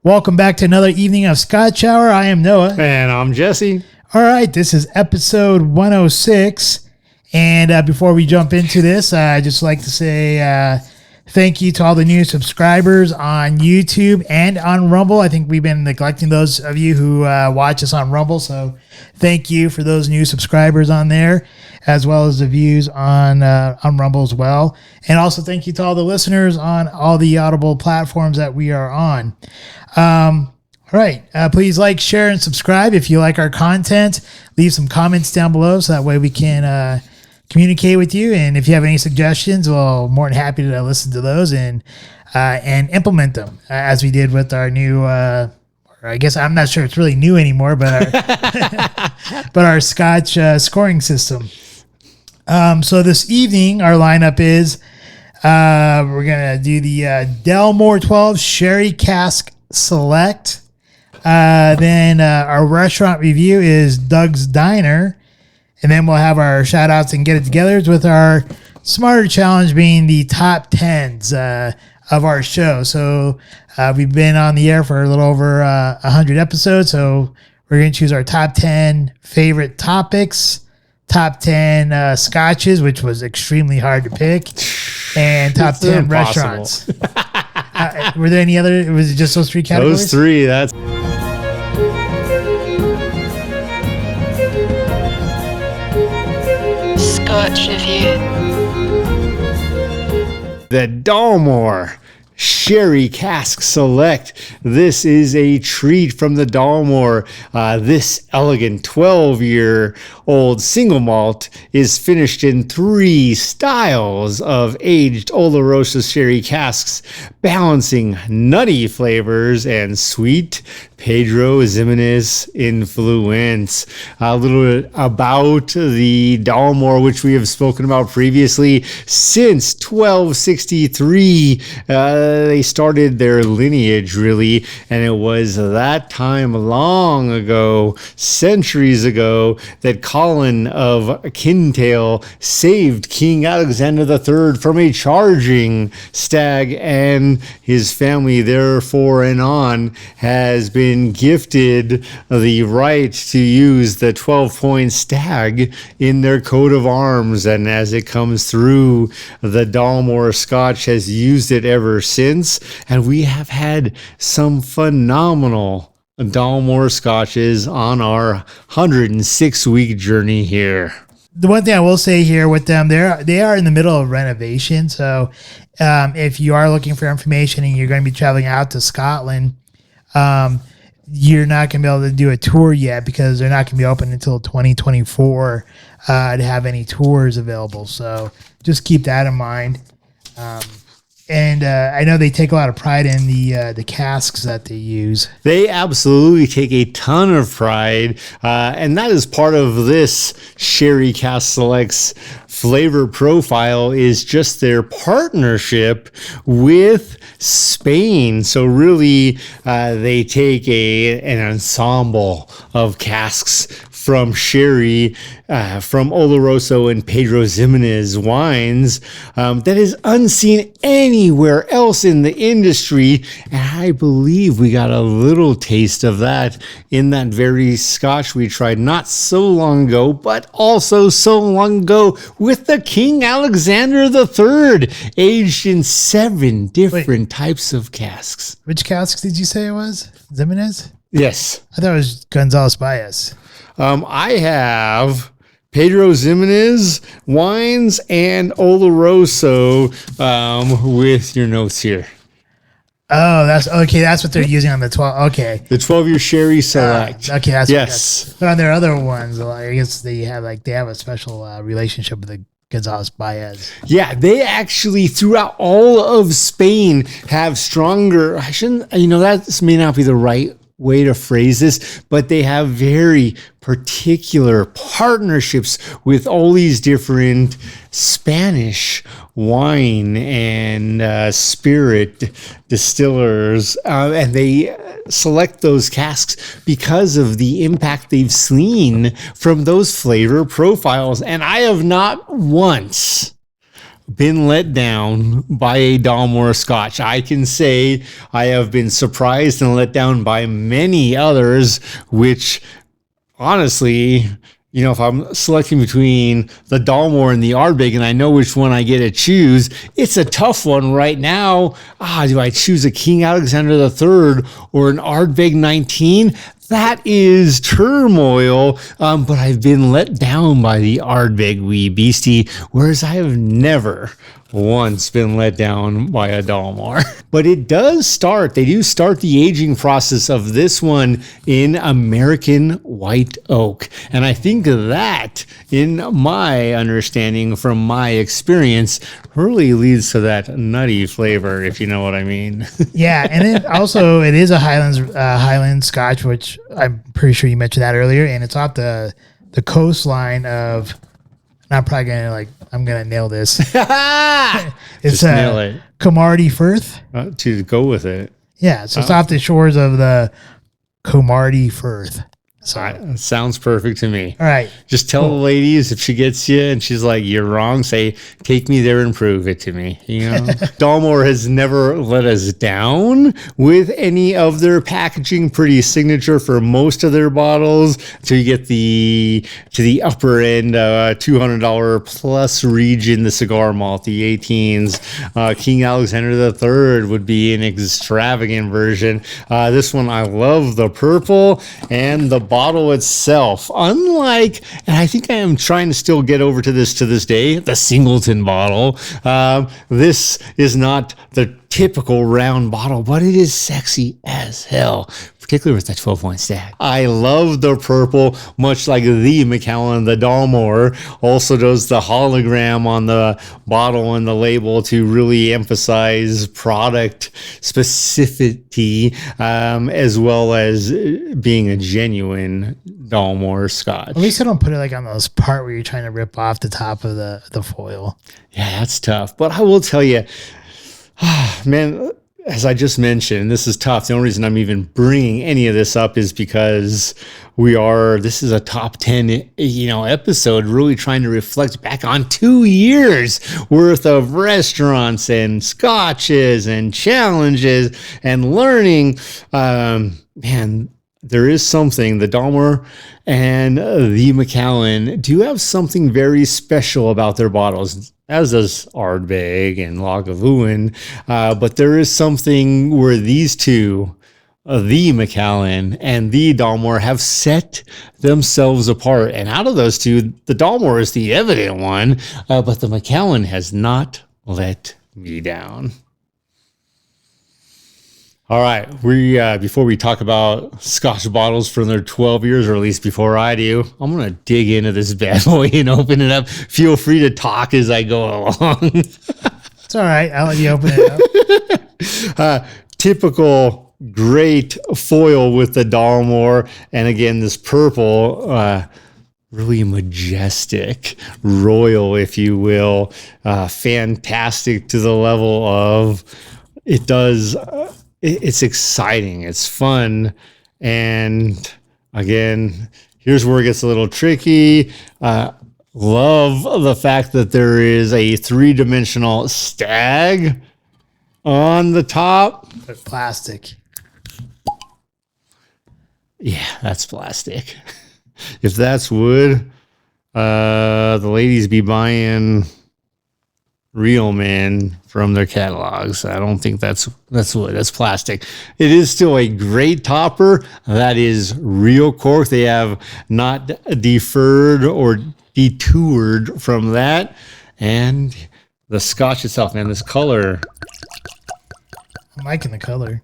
Welcome back to another evening of Scotch Hour. I am Noah. And I'm Jesse. All right, this is episode 106. And before we jump into this, I'd just like to say thank you to all the new subscribers on YouTube and on Rumble. I think we've been neglecting those of you who watch us on Rumble. So thank you for those new subscribers on there, as well as the views on Rumble as well. And also thank you to all the listeners on all the Audible platforms that we are on. All right. Please like, share, and subscribe if you like our content. Leave some comments down below so that way we can communicate with you. And if you have any suggestions, well, more than happy to listen to those and implement them as we did with our new, I guess I'm not sure it's really new anymore, but our Scotch scoring system. So this evening, our lineup is we're going to do the Dalmore 12 Sherry Cask Select. Then our restaurant review is Doug's Diner. And then we'll have our shout outs and get it together with our Smarter Challenge being the top 10s of our show. So we've been on the air for a little over 100 episodes. So we're going to choose our top 10 favorite topics, top 10 scotches, which was extremely hard to pick, and top 10 restaurants. Were there any other? Was it just those three categories? Those three, that's... Scotch Reviewed. The Dalmore Sherry Cask Select. This is a treat from the Dalmore. This elegant 12-year-old single malt is finished in 3 styles of aged Oloroso sherry casks, balancing nutty flavors and sweet Pedro Ximénez influence. A little bit about the Dalmore, which we have spoken about previously. Since 1263, they started their lineage, really, and it was that time long ago, centuries ago, that Colin of Kintail saved King Alexander III from a charging stag, and his family, therefore and on, has been gifted the right to use the 12-point stag in their coat of arms, and as it comes through, the Dalmore Scotch has used it ever since, and we have had some phenomenal Dalmore Scotches on our 106-week journey here. The one thing I will say here with them, they are in the middle of renovation, so if you are looking for information and you're going to be traveling out to Scotland, you're not going to be able to do a tour yet because they're not going to be open until 2024 to have any tours available. So just keep that in mind. And I know they take a lot of pride in the casks that they use. They absolutely take a ton of pride, and that is part of this Sherry Cask Select's flavor profile, is just their partnership with Spain. So really, they take an ensemble of casks from sherry, from Oloroso and Pedro Ximénez wines that is unseen anywhere else in the industry. And I believe we got a little taste of that in that very scotch we tried not so long ago, but also so long ago with the King Alexander III, aged in 7 different types of casks. Which casks did you say it was? Ximénez? Yes. I thought it was Gonzalez Baez. I have Pedro Ximénez wines and Oloroso with your notes here. Oh, that's okay. That's what they're using on the 12. Okay. The 12-year Sherry Select. Okay, that's yes. But on their other ones, I guess they have a special relationship with the Gonzalez Baez. Yeah, they actually throughout all of Spain have stronger. That may not be the right way to phrase this, but they have very particular partnerships with all these different Spanish wine and spirit distillers, and they select those casks because of the impact they've seen from those flavor profiles. And I have not once been let down by a Dalmore Scotch. I can say I have been surprised and let down by many others, which honestly, you know, if I'm selecting between the Dalmore and the Ardbeg and I know which one I get to choose, it's a tough one right now. Do I choose a King Alexander III or an Ardbeg 19? That is turmoil, but I've been let down by the Ardbeg wee beastie, whereas I have never once been let down by a Dalmore. But it does start, they do start the aging process of this one in American white oak. And I think that, in my understanding from my experience, really leads to that nutty flavor, if you know what I mean. Yeah, and it also it is a Highland Scotch, which I'm pretty sure you mentioned that earlier, and it's off the coastline of. I'm probably I'm gonna nail this. It's Just nail it. Cromarty Firth. To go with it. Yeah, so it's off the shores of the Cromarty Firth. So Sounds perfect to me. All right. Just tell the ladies if she gets you and she's like, you're wrong, say, take me there and prove it to me. You know, Dalmore has never let us down with any of their packaging. Pretty signature for most of their bottles. So you get to the upper end, $200 plus region, the cigar malt, the 18s. King Alexander III would be an extravagant version. This one, I love the purple and the bottle itself, unlike, and I think I am trying to still get over to this day, the Singleton bottle. This is not the typical round bottle, but it is sexy as hell, particularly with that 12-point stack. I love the purple, much like the Macallan. The Dalmore also does the hologram on the bottle and the label to really emphasize product specificity, as well as being a genuine Dalmore Scotch. At least I don't put it on those part where you're trying to rip off the top of the foil. Yeah, that's tough. But I will tell you, man, as I just mentioned, this is tough. The only reason I'm even bringing any of this up is because this is a top 10, episode, really trying to reflect back on 2 years worth of restaurants and scotches and challenges and learning. Man, there is something, the Dalmore and the Macallan do have something very special about their bottles, as does Ardbeg and Lagavulin. But there is something where these two, the Macallan and the Dalmore, have set themselves apart. And out of those two, the Dalmore is the evident one, but the Macallan has not let me down. All right, before we talk about Scotch bottles from their 12 years, or at least before I do, I'm going to dig into this bad boy and open it up. Feel free to talk as I go along. It's all right. I'll let you open it up. Typical great foil with the Dalmore. And again, this purple, really majestic, royal, if you will, fantastic to the level of it does... It's exciting. It's fun. And again, here's where it gets a little tricky. Love the fact that there is a 3-dimensional stag on the top. But plastic. Yeah, that's plastic. If that's wood, the ladies be buying real men from their catalogs. I don't think that's wood. That's plastic. It is still a great topper. That is real cork. They have not deferred or detoured from that. And the Scotch itself, man, this color. I'm liking the color.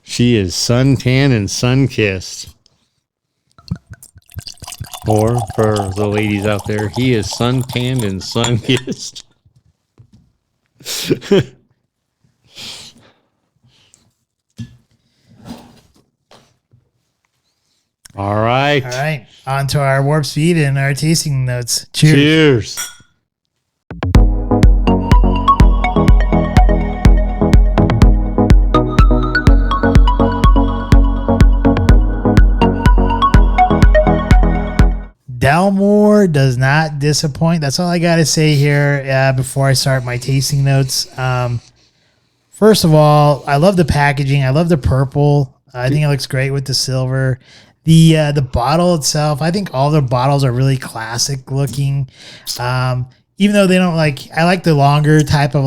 She is suntan and sun-kissed. Or for the ladies out there, he is suntanned and sun-kissed. All right. All right. On to our warp speed and our tasting notes. Cheers. Cheers. Dalmore does not disappoint. That's all I got to say here before I start my tasting notes. First of all, I love the packaging. I love the purple. I think it looks great with the silver. The bottle itself, I think all the bottles are really classic looking. Even though they don't I like the longer type of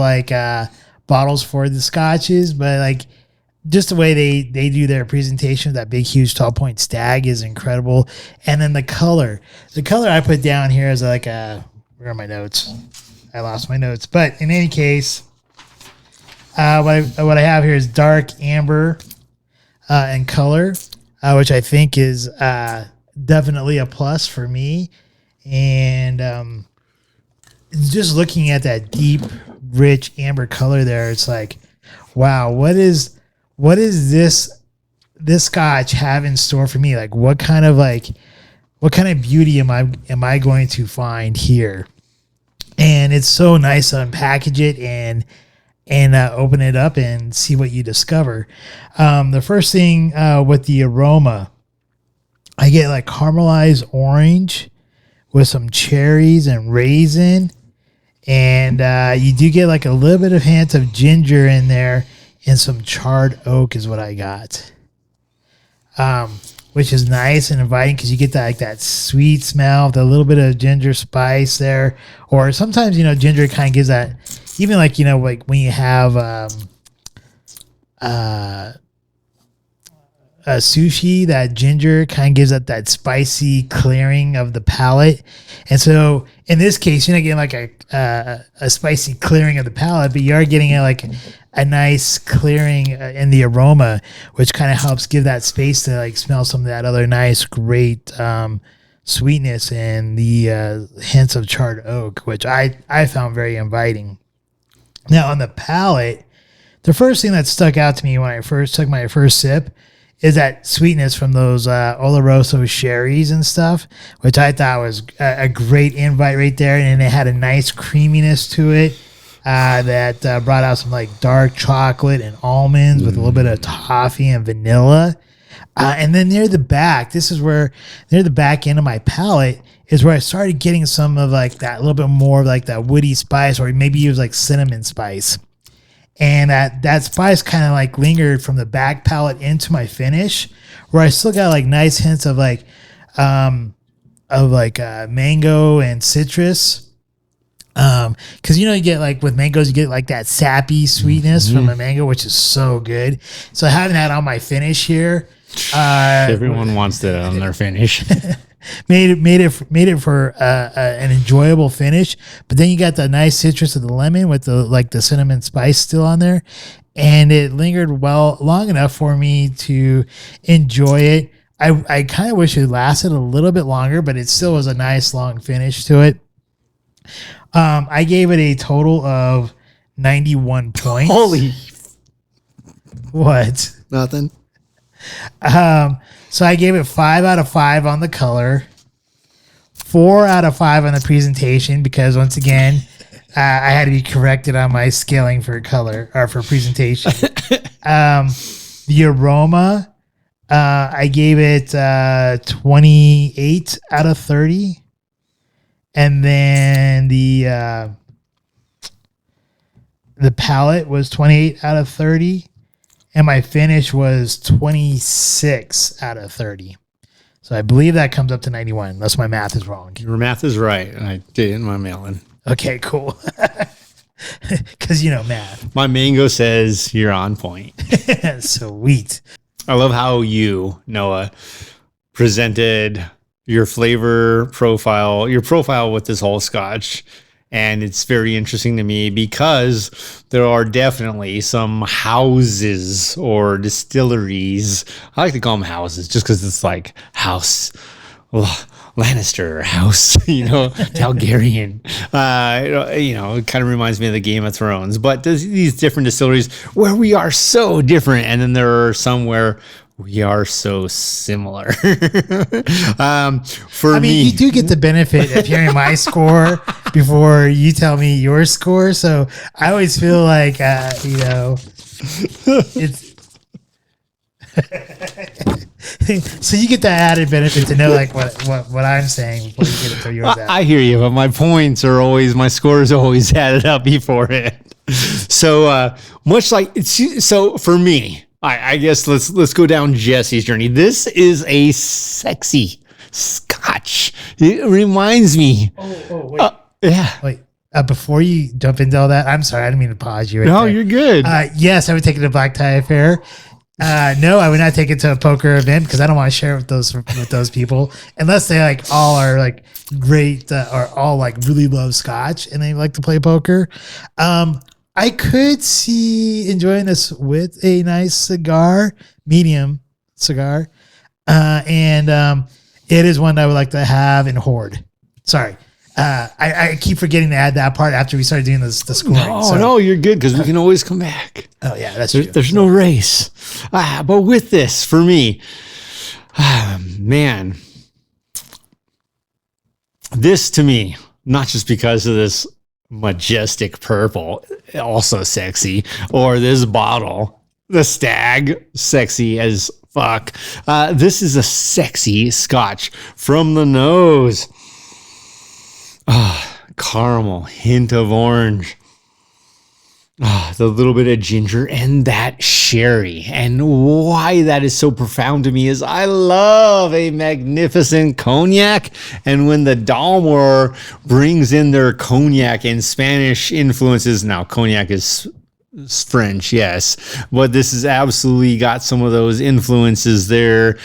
bottles for the scotches, but just the way they do their presentation of that big, huge, tall point stag is incredible. And then the color I put down here is where are my notes? I lost my notes. But in any case, what I have here is dark amber in color, which I think is definitely a plus for me. And just looking at that deep, rich amber color there, it's like, wow, what is this scotch have in store for me? What kind of beauty am I going to find here? And it's so nice to unpackage it and open it up and see what you discover. The first thing with the aroma, I get caramelized orange with some cherries and raisin, and you do get a little bit of hint of ginger in there. And some charred oak is what I got, which is nice and inviting because you get that sweet smell with a little bit of ginger spice there. Or sometimes, ginger kind of gives that, even when you have a sushi, that ginger kind of gives that spicy clearing of the palate. And so in this case, you're not getting a spicy clearing of the palate, but you are getting a nice clearing in the aroma, which kind of helps give that space to smell some of that other nice, great sweetness and the hints of charred oak, which I found very inviting. Now on the palate, the first thing that stuck out to me when I first took my first sip is that sweetness from those Oloroso sherries and stuff, which I thought was a great invite right there. And it had a nice creaminess to it that brought out some dark chocolate and almonds with a little bit of toffee and vanilla. And then near the back, near the back end of my palate is where I started getting some of that little bit more of that woody spice, or maybe it was cinnamon spice. And that spice kind of lingered from the back palate into my finish, where I still got nice hints of mango and citrus. Because you get with mangoes, you get that sappy sweetness from a mango, which is so good. So having that on my finish here, everyone wants that on their finish. made it for an enjoyable finish. But then you got the nice citrus of the lemon with the cinnamon spice still on there, and it lingered long enough for me to enjoy it. I kind of wish it lasted a little bit longer, but it still was a nice long finish to it. I gave it a total of 91 points. Holy. What? Nothing. So I gave it 5 out of 5 on the color, 4 out of 5 on the presentation, because once again, I had to be corrected on my scaling for color or for presentation. The aroma, I gave it 28 out of 30. And then the palate was 28 out of 30. And my finish was 26 out of 30. So I believe that comes up to 91, unless my math is wrong. Your math is right. I did it in my mailing. Okay, cool. Because math. My mango says you're on point. Sweet. I love how you, Noah, presented your flavor profile, with this whole scotch. And it's very interesting to me because there are definitely some houses or distilleries. I like to call them houses just because it's house, Lannister house, Targaryen. It kind of reminds me of the Game of Thrones. But there's these different distilleries where we are so different. And then there are some where we are so similar. For me, you do get the benefit of hearing my score before you tell me your score. So I always feel like, it's So you get the added benefit to know like what I'm saying before you get into yours out. I hear you, but my scores always added up beforehand. So much like so for me, I guess let's go down Jesse's journey. This is a sexy Scotch. It reminds me. Oh wait. Yeah. Wait. Before you jump into all that, I'm sorry, I didn't mean to pause you. No, you're good. Yes, I would take it to Black Tie Affair. No, I would not take it to a poker event because I don't want to share it with those people unless they like all are like great or all like really love Scotch and they like to play poker. I could see enjoying this with a nice cigar, medium cigar, and it is one that I would like to have and hoard. Sorry. I keep forgetting to add that part after we started doing the scoring. No, you're good because we can always come back. Oh yeah, that's true. There's no race. But with this, for me, man, this to me, not just because of this majestic purple, also sexy, or this bottle, the Stag, sexy as fuck. This is a sexy Scotch from the nose. Caramel, hint of orange, the little bit of ginger, and that sherry. And why that is so profound to me is I love a magnificent cognac. And when the Dalmore brings in their cognac and Spanish influences, now cognac is French, yes, but this has absolutely got some of those influences there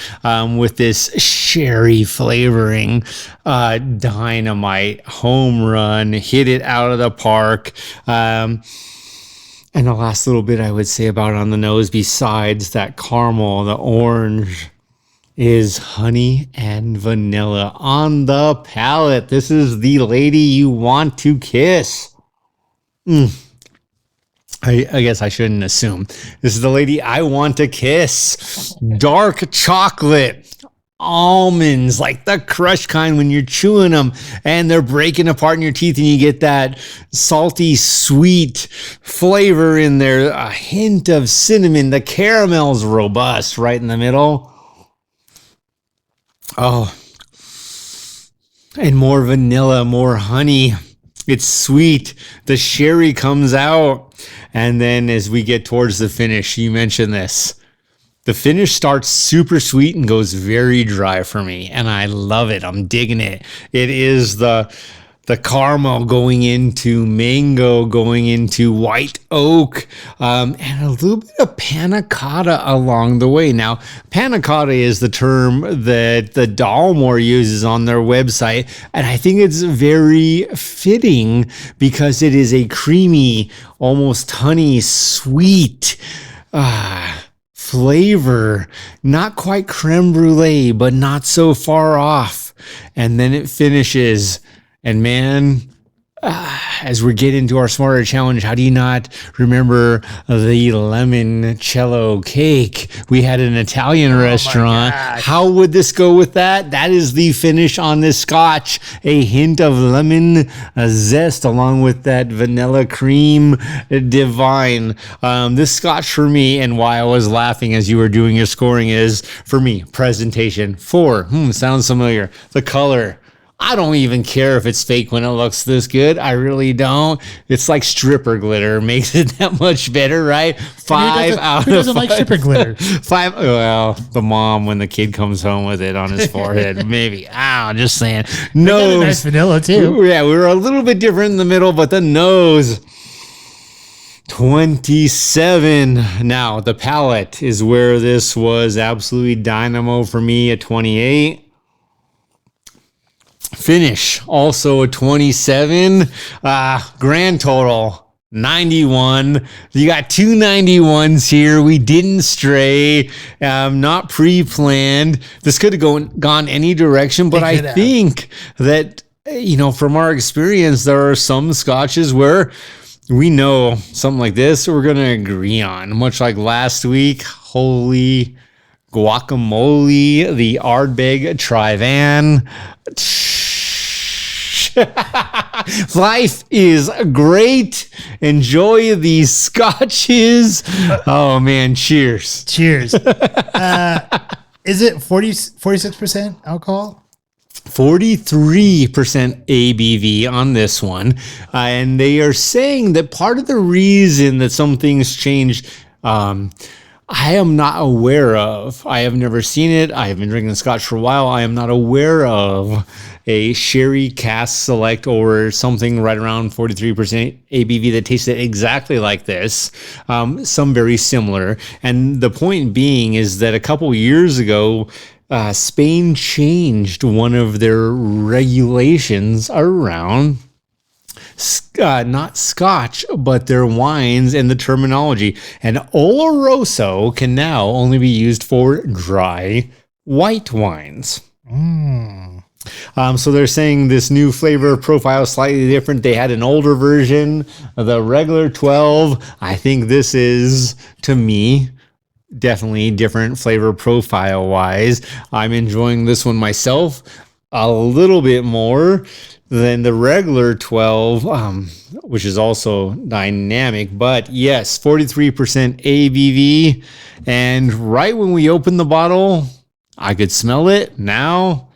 with this sherry flavoring. Dynamite, home run, hit it out of the park. And the last little bit I would say about it on the nose, besides that caramel, the orange, is honey and vanilla on the palate. This is the lady you want to kiss. I guess I shouldn't assume. This is the lady I want to kiss. Dark chocolate, almonds, like the crushed kind when you're chewing them and they're breaking apart in your teeth and you get that salty, sweet flavor in there. A hint of cinnamon. The caramel's robust right in the middle. Oh, and more vanilla, more honey. It's sweet. The sherry comes out. And then as we get towards the finish, you mentioned this. The finish starts super sweet and goes very dry for me. And I love it. I'm digging it. It is the caramel going into mango, going into white oak, and a little bit of panna cotta along the way. Now, panna cotta is the term that the Dalmore uses on their website, and I think it's very fitting because it is a creamy, almost honey, sweet flavor. Not quite creme brulee, but not so far off. And then it finishes. And man, as we get into our Smarter Challenge, how do you not remember the limoncello cake we had at an Italian restaurant? How would this go with that? That is the finish on this Scotch. A hint of lemon zest along with that vanilla cream. Divine. This Scotch for me, and why I was laughing as you were doing your scoring, is, for me, presentation. 4. Sounds familiar. The color. I don't even care if it's fake when it looks this good. I really don't. It's like stripper glitter. Makes it that much better, right? 5 out of 5. Who doesn't like stripper glitter? 5. Well, the mom when the kid comes home with it on his forehead. Maybe. I'm just saying. Nose. Nice vanilla too. Yeah, we were a little bit different in the middle, but the nose. 27. Now, the palate is where this was absolutely dynamo for me at 28. Finish also a 27. Grand total 91. You got 2 91s here. We didn't stray. Not pre-planned. This could have gone any direction, but I think that, from our experience, there are some Scotches where we know something like this we're going to agree on. Much like last week, holy guacamole, the Ardbeg Trivan. Life is great. Enjoy these Scotches. Oh man, cheers. Cheers. Is it 46% alcohol? 43% ABV on this one. And they are saying that part of the reason that some things changed, I am not aware of. I have never seen it. I have been drinking Scotch for a while. I am not aware of a sherry cask select or something right around 43% ABV that tasted exactly like this. Some very similar. And the point being is that a couple years ago, Spain changed one of their regulations around not Scotch, but their wines and the terminology. And Oloroso can now only be used for dry white wines. So they're saying this new flavor profile is slightly different. They had an older version, the regular 12. I think this is, to me, definitely different flavor profile wise. I'm enjoying this one myself a little bit more than the regular 12, which is also dynamic. But yes, 43% ABV. And right when we opened the bottle, I could smell it. Now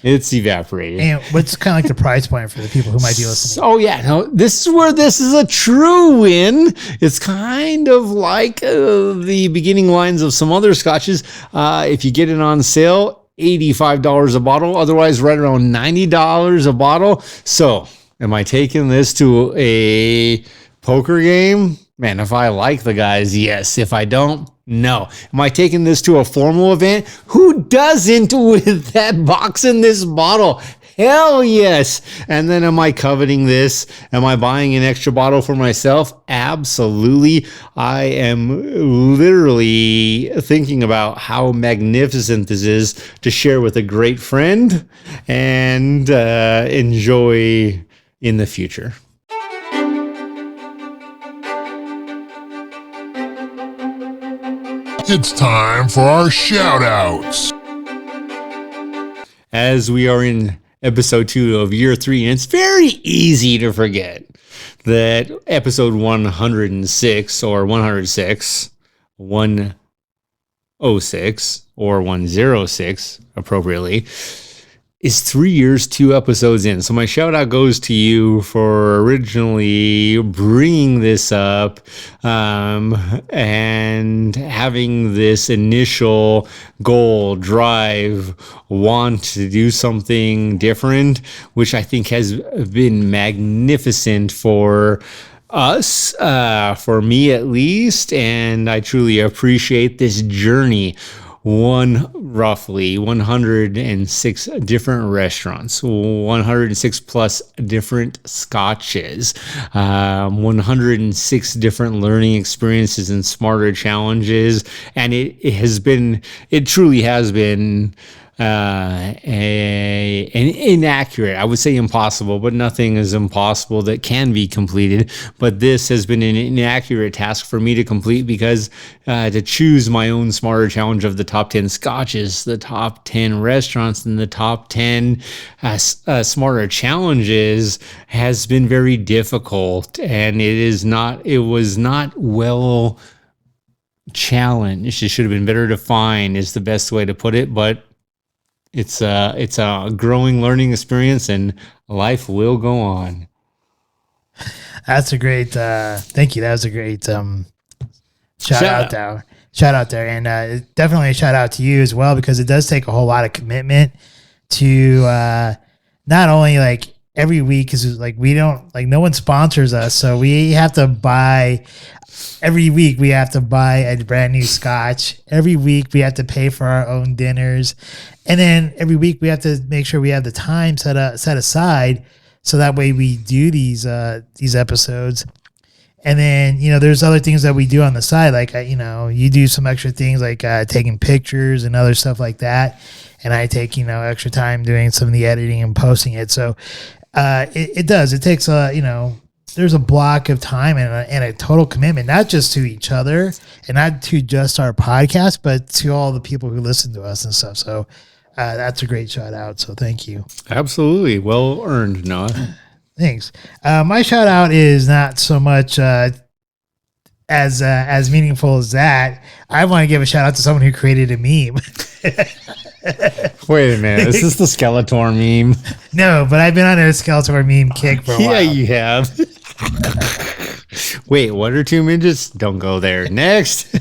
it's evaporated. And what's kind of like the price point for the people who might be listening? Oh yeah, no, this is where this is a true win. It's kind of like the beginning lines of some other scotches. If you get it on sale, $85 a bottle, otherwise right around $90 a bottle. So am I taking this to a poker game? Man, if I like the guys, yes. If I don't, no. Am I taking this to a formal event? Who doesn't with that box in this bottle? Hell yes. And then am I coveting this? Am I buying an extra bottle for myself? Absolutely. I am literally thinking about how magnificent this is to share with a great friend and enjoy in the future. It's time for our shout-outs. As we are in episode 2 of year 3, and it's very easy to forget that episode 106 or 106, 106 or 106 appropriately, is 3 years, 2 episodes in. So my shout out goes to you for originally bringing this up and having this initial goal, drive, want to do something different, which I think has been magnificent for us, for me at least. And I truly appreciate this journey. Roughly 106 different restaurants, 106 plus different scotches, 106 different learning experiences and smarter challenges. And it truly has been an inaccurate, I would say impossible, but nothing is impossible that can be completed. But this has been an inaccurate task for me to complete because to choose my own smarter challenge of the top 10 scotches, the top 10 restaurants, and the top 10 smarter challenges has been very difficult. And it was not well challenged. It should have been better defined is the best way to put it. But it's a growing learning experience, and life will go on. That's a great thank you. That was a great shout out there. And definitely a shout out to you as well, because it does take a whole lot of commitment to not only like every week, because like we don't, like no one sponsors us, so we have to buy every week. We have to buy a brand new scotch. Every week we have to pay for our own dinners, and then every week we have to make sure we have the time set aside, so that way we do these episodes. And then, there's other things that we do on the side. Like, you do some extra things like taking pictures and other stuff like that. And I take, extra time doing some of the editing and posting it. So it takes there's a block of time and a total commitment, not just to each other and not to just our podcast, but to all the people who listen to us and stuff. So that's a great shout out. So thank you. Absolutely. Well earned, Noah. Thanks. My shout out is not so much as meaningful as that, I want to give a shout out to someone who created a meme. Wait a minute. Is this the Skeletor meme? No, but I've been on a Skeletor meme kick for a while. Yeah, you have. Wait, what are two midgets? Don't go there. Next.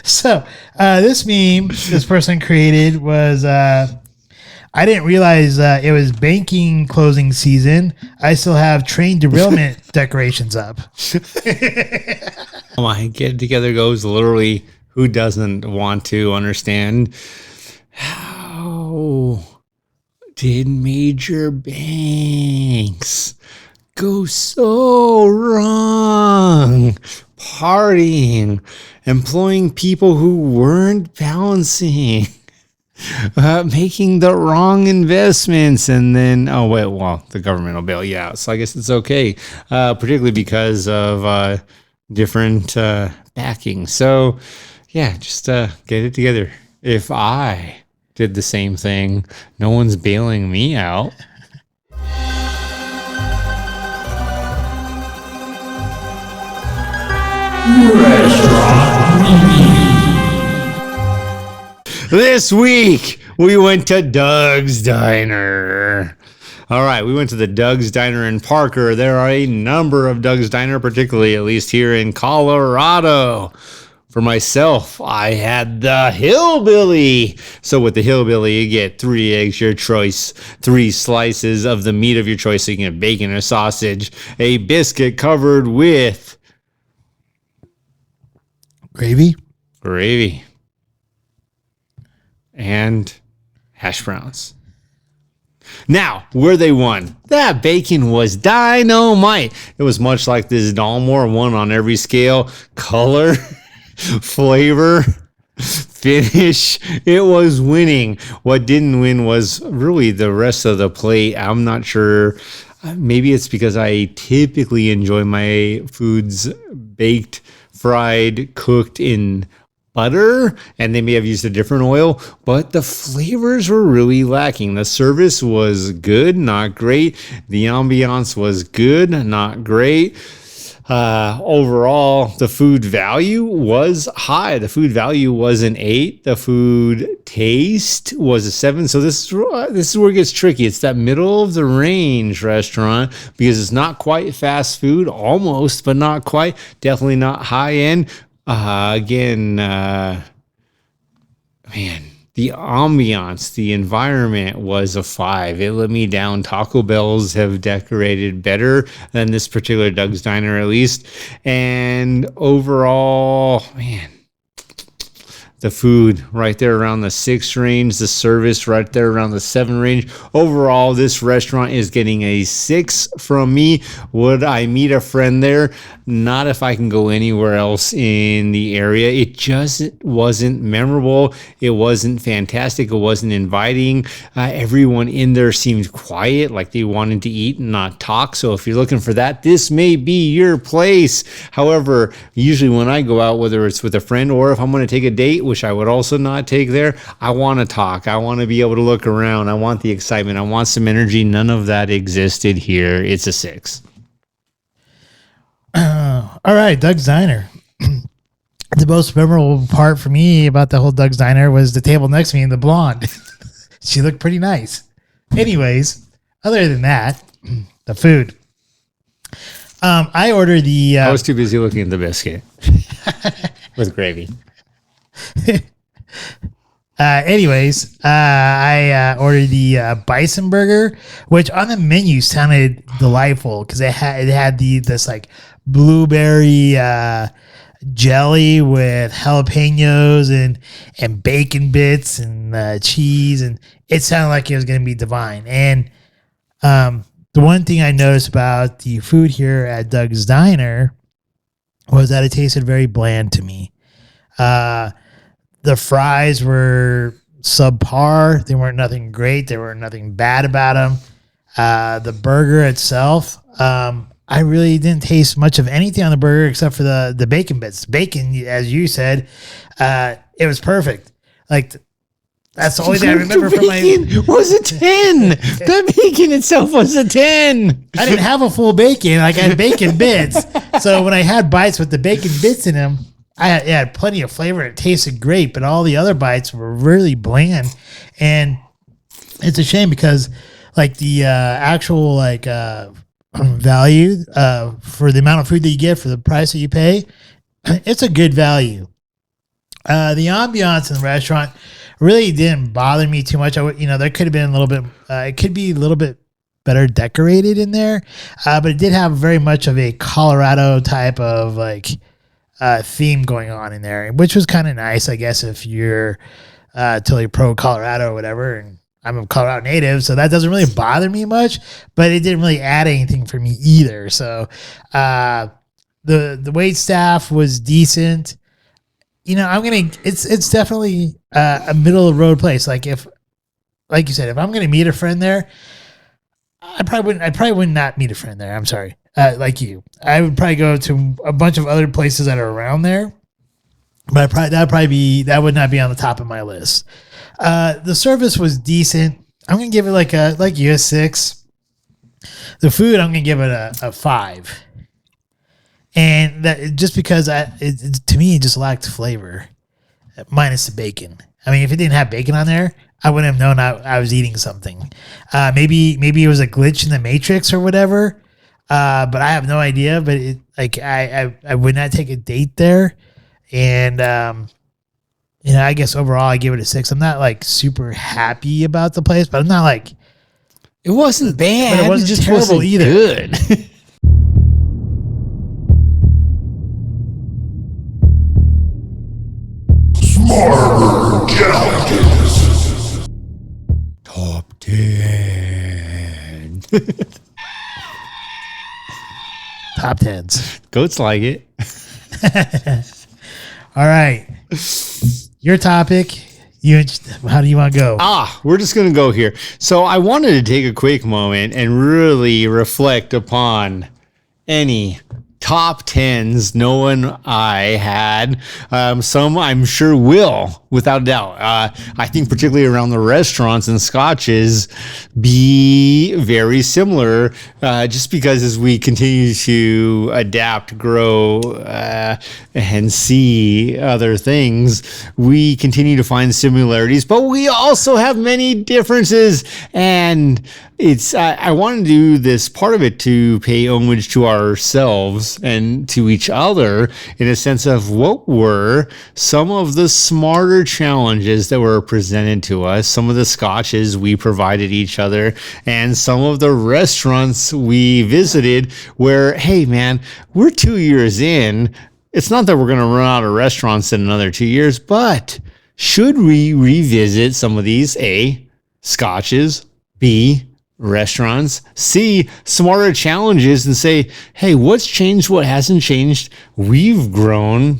So this meme this person created was I didn't realize it was banking closing season. I still have train derailment decorations up. My get together goes literally, who doesn't want to understand how did major banks go so wrong? Partying, employing people who weren't balancing. Making the wrong investments, and then the government will bail you out. So I guess it's okay, particularly because of different backing. So yeah, just get it together. If I did the same thing, no one's bailing me out. This week, we went to Doug's Diner. All right, we went to the Doug's Diner in Parker. There are a number of Doug's Diner, particularly at least here in Colorado. For myself, I had the Hillbilly. So with the Hillbilly, you get 3 eggs, your choice, 3 slices of the meat of your choice. So you can get bacon or sausage, a biscuit covered with Gravy, and hash browns. Now, where they won, that bacon was dynamite. It was much like this Dalmore, one on every scale, color, flavor, finish. It was winning. What didn't win was really the rest of the plate. I'm not sure. Maybe it's because I typically enjoy my foods baked, fried, cooked in butter, and they may have used a different oil, but the flavors were really lacking. The service was good, not great. The ambiance was good, not great. Overall, the food value was high. The food value was an 8. The food taste was a 7. So this is where it gets tricky. It's that middle of the range restaurant because it's not quite fast food, almost, but not quite. Definitely not high end. The ambiance, the environment was a 5. It let me down. Taco Bells have decorated better than this particular Doug's Diner, at least. And overall, the food right there around the 6 range, the service right there around the 7 range. Overall, this restaurant is getting a 6 from me. Would I meet a friend there? Not if I can go anywhere else in the area. It just wasn't memorable. It wasn't fantastic. It wasn't inviting. Everyone in there seemed quiet, like they wanted to eat and not talk. So if you're looking for that, this may be your place. However, usually when I go out, whether it's with a friend or if I'm going to take a date, which I would also not take there, I want to talk. I want to be able to look around. I want the excitement. I want some energy. None of that existed here. It's a 6. All right, Doug's Diner. The most memorable part for me about the whole Doug's Diner was the table next to me and the blonde. She looked pretty nice. Anyways, other than that, the food. I ordered the... I was too busy looking at the biscuit with gravy. I ordered the bison burger, which on the menu sounded delightful because it had this like blueberry jelly with jalapenos and bacon bits and cheese, and it sounded like it was going to be divine. And the one thing I noticed about the food here at Doug's Diner was that it tasted very bland to me. The fries were subpar. They weren't nothing great. There were nothing bad about them. The burger itself, I really didn't taste much of anything on the burger except for the bacon bits. Bacon, as you said, it was perfect. Like, that's the only thing I remember from my... was a 10. The bacon itself was a 10. I didn't have a full bacon. Like, I had bacon bits. So when I had bites with the bacon bits in them, it had plenty of flavor. It tasted great, but all the other bites were really bland. And it's a shame because like the actual like value for the amount of food that you get for the price that you pay, it's a good value. The ambiance in the restaurant really didn't bother me too much. There could have been a little bit, it could be a little bit better decorated in there, but it did have very much of a Colorado type of like theme going on in there, which was kind of nice, I guess, if you're totally pro Colorado or whatever. And I'm a Colorado native, so that doesn't really bother me much, but it didn't really add anything for me either. So the wait staff was decent. It's definitely a middle of the road place. Like you said, if I'm gonna meet a friend there, I probably would not meet a friend there. I'm sorry. Like you, I would probably go to a bunch of other places that are around there, but that would not be on the top of my list. The service was decent. I'm gonna give it like you a 6. The food, I'm gonna give it a 5. And that just because to me, it just lacked flavor, minus the bacon. I mean, if it didn't have bacon on there, I wouldn't have known I was eating something. Maybe it was a glitch in the Matrix or whatever. But I have no idea. But I would not take a date there. And I guess overall I give it a 6. I'm not like super happy about the place, but I'm not like it wasn't bad. But it wasn't just terrible either. Good. Smarter challenges. Top 10. Top 10s. Goats like it. All right. Your topic. How do you want to go? We're just going to go here. So I wanted to take a quick moment and really reflect upon any top 10s no one I had. Some I'm sure will, without a doubt. I think particularly around the restaurants and Scotches be very similar, just because as we continue to adapt, grow, and see other things, we continue to find similarities, but we also have many differences. And I want to do this part of it to pay homage to ourselves and to each other in a sense of what were some of the smarter challenges that were presented to us, some of the Scotches we provided each other, and some of the restaurants we visited where, hey man, we're 2 years in. It's not that we're going to run out of restaurants in another 2 years, but should we revisit some of these? A, Scotches, B, restaurants, C, smarter challenges, and say, hey, what's changed? What hasn't changed? We've grown.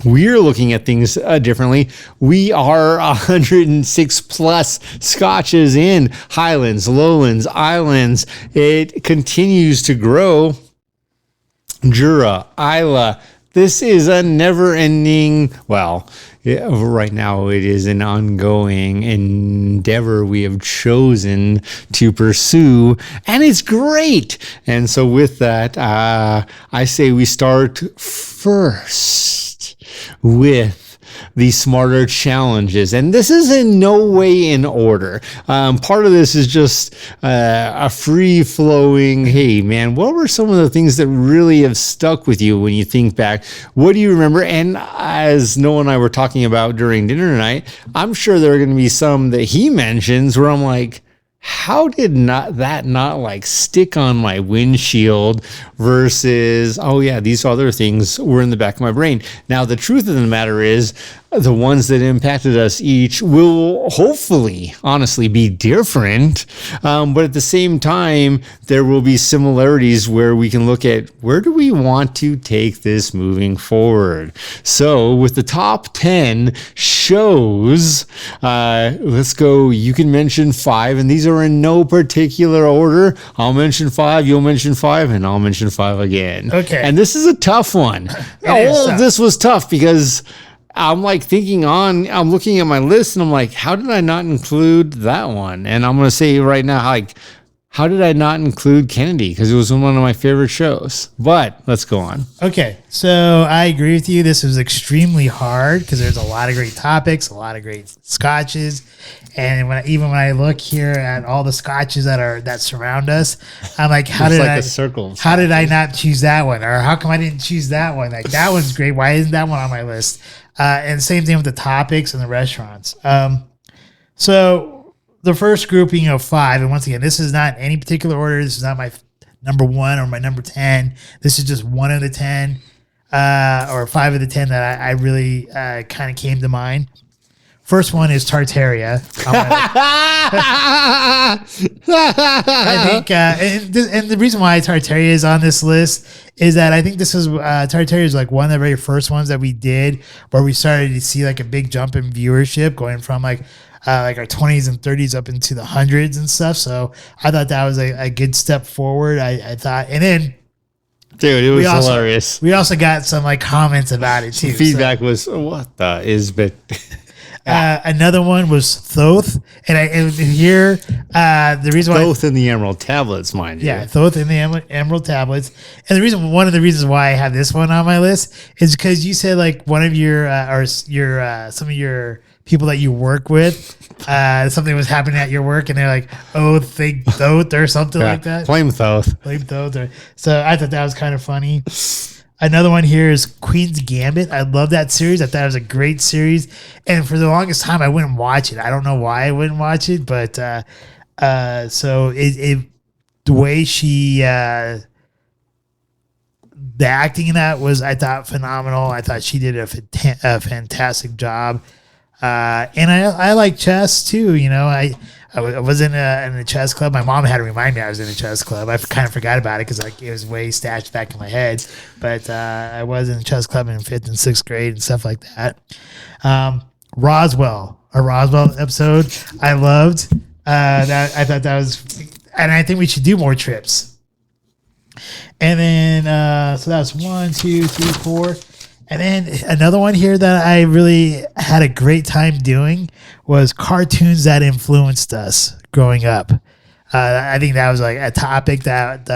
We're looking at things differently. We are 106 plus Scotches in Highlands, Lowlands, Islands. It continues to grow. Jura, Isla. This is a never-ending, right now it is an ongoing endeavor we have chosen to pursue, and it's great. And so with that, I say we start first with the smarter challenges. And this is in no way in order. Part of this is just a free-flowing, hey, man, what were some of the things that really have stuck with you when you think back? What do you remember? And as Noah and I were talking about during dinner tonight, I'm sure there are going to be some that he mentions where I'm like, how did that not like stick on my windshield versus, oh yeah, these other things were in the back of my brain. Now, the truth of the matter is the ones that impacted us each will hopefully, honestly, be different. But at the same time, there will be similarities where we can look at where do we want to take this moving forward. So with the top 10 shows, let's go. You can mention 5, and these are in no particular order. I'll mention 5, you'll mention 5, and I'll mention 5 again. Okay. And this is a tough one. All of this was tough because I'm like I'm looking at my list and I'm like, how did I not include that one? And I'm going to say right now, like, how did I not include Kennedy? Because it was one of my favorite shows. But let's go on. Okay, so I agree with you. This was extremely hard because there's a lot of great topics, a lot of great scotches, and when I look here at all the scotches that surround us, I'm like, how did I not choose that one, or how come I didn't choose that one? Like that one's great. Why isn't that one on my list? And same thing with the topics and the restaurants. So the first grouping of 5, and once again, this is not in any particular order. This is not my number 1 or my number 10. This is just one of the 10 or 5 of the 10 that I really kind of came to mind. First one is Tartaria. I think, and the reason why Tartaria is on this list is that I think this is Tartaria is like one of the very first ones that we did where we started to see like a big jump in viewership going from like our 20s and 30s up into the hundreds and stuff. So I thought that was a good step forward. I thought, and then. Dude, it was hilarious. We also got some like comments about it too. Feedback was, what the is, but. Another one was Thoth, and here the reason why Thoth in the Emerald Tablets, mind you. Yeah, Thoth in the Emerald Tablets, and one of the reasons why I have this one on my list is because you said like one of your some of your people that you work with, something was happening at your work, and they're like, "Oh, think Thoth" or something like that. Blame Thoth. So I thought that was kind of funny. Another one here is Queen's Gambit. I love that series. I thought it was a great series. And for the longest time, I wouldn't watch it. I don't know why I wouldn't watch it, but so the way she, the acting in that was, I thought, phenomenal. I thought she did a fantastic job. And I like chess too. You know, I was in a chess club. My mom had to remind me I was in a chess club. I kind of forgot about it because like it was way stashed back in my head. But I was in a chess club in 5th and 6th grade and stuff like that. Roswell episode I loved. That I thought that was, and I think we should do more trips. And then so that's 1, 2, 3, 4. And then another one here that I really had a great time doing was cartoons that influenced us growing up. I think that was like a topic that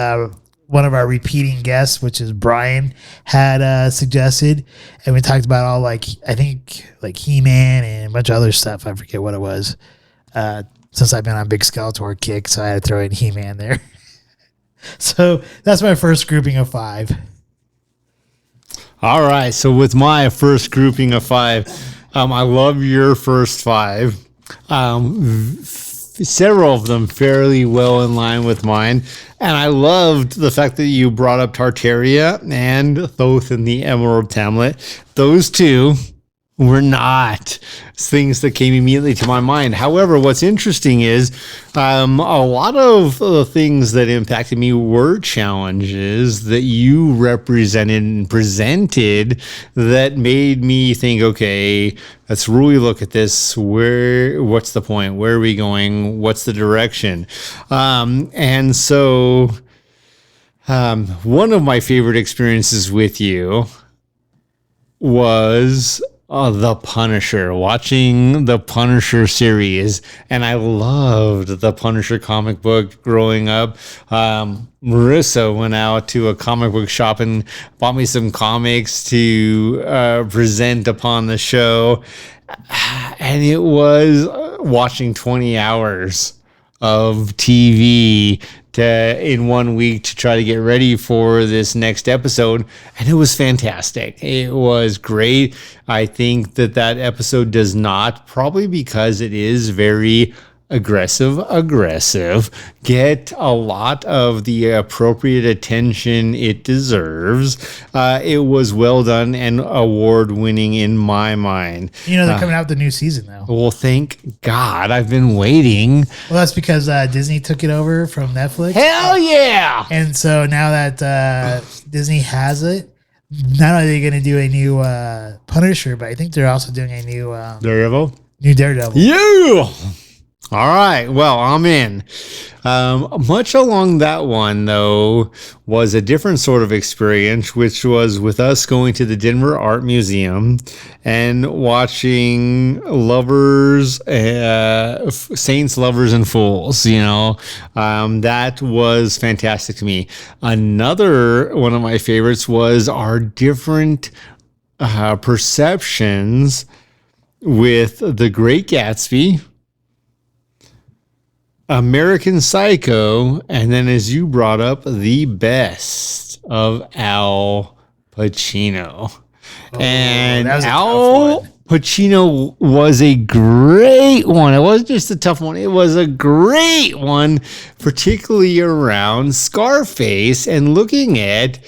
one of our repeating guests, which is Brian, had suggested. And we talked about all like He-Man and a bunch of other stuff. I forget what it was. Since I've been on big Skeletor kick, so I had to throw in He-Man there. So that's my first grouping of 5. All right. So with my first grouping of 5, I love your first 5. Several of them fairly well in line with mine. And I loved the fact that you brought up Tartaria and Thoth in the Emerald Tablet. Those two were not things that came immediately to my mind. However, what's interesting is a lot of the things that impacted me were challenges that you represented and presented that made me think, okay, let's really look at this. What's the point? Where are we going? What's the direction? And so one of my favorite experiences with you was The Punisher, watching the Punisher series. And I loved the Punisher comic book growing up. Marissa went out to a comic book shop and bought me some comics to present upon the show. And it was watching 20 hours of TV in 1 week to try to get ready for this next episode, and it was fantastic. It was great. I think that episode does not, probably because it is very aggressive, get a lot of the appropriate attention it deserves. It was well done and award winning in my mind. You know, they're coming out with the new season now. Well, thank God. I've been waiting. Well, that's because Disney took it over from Netflix. Hell yeah! And so now that Disney has it, not only are they going to do a new Punisher, but I think they're also doing a new Daredevil. New Daredevil. Yeah! All right. Well, I'm in. Much along that one, though, was a different sort of experience, which was with us going to the Denver Art Museum and watching lovers, saints, lovers, and fools. That was fantastic to me. Another one of my favorites was our different perceptions with The Great Gatsby, American Psycho, and then, as you brought up, the best of Al Pacino. And Al Pacino was a great one. It wasn't just a tough one. It was a great one, particularly around Scarface and looking at,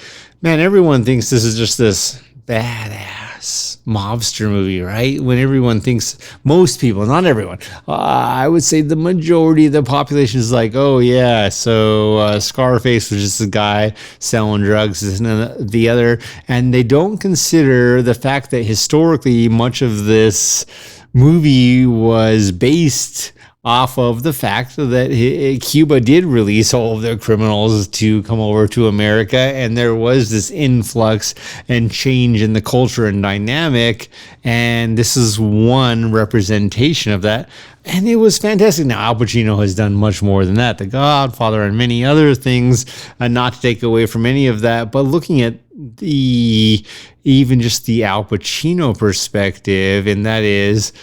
man, everyone thinks this is just this badass mobster movie, right? When everyone thinks, most people, not everyone, I would say the majority of the population is like, oh yeah, so Scarface was just a guy selling drugs, and the other, and they don't consider the fact that historically much of this movie was based off of the fact that Cuba did release all of their criminals to come over to America, and there was this influx and change in the culture and dynamic, and this is one representation of that, and it was fantastic. Now, Al Pacino has done much more than that, The Godfather and many other things, not to take away from any of that, but looking at even just the Al Pacino perspective, and that is,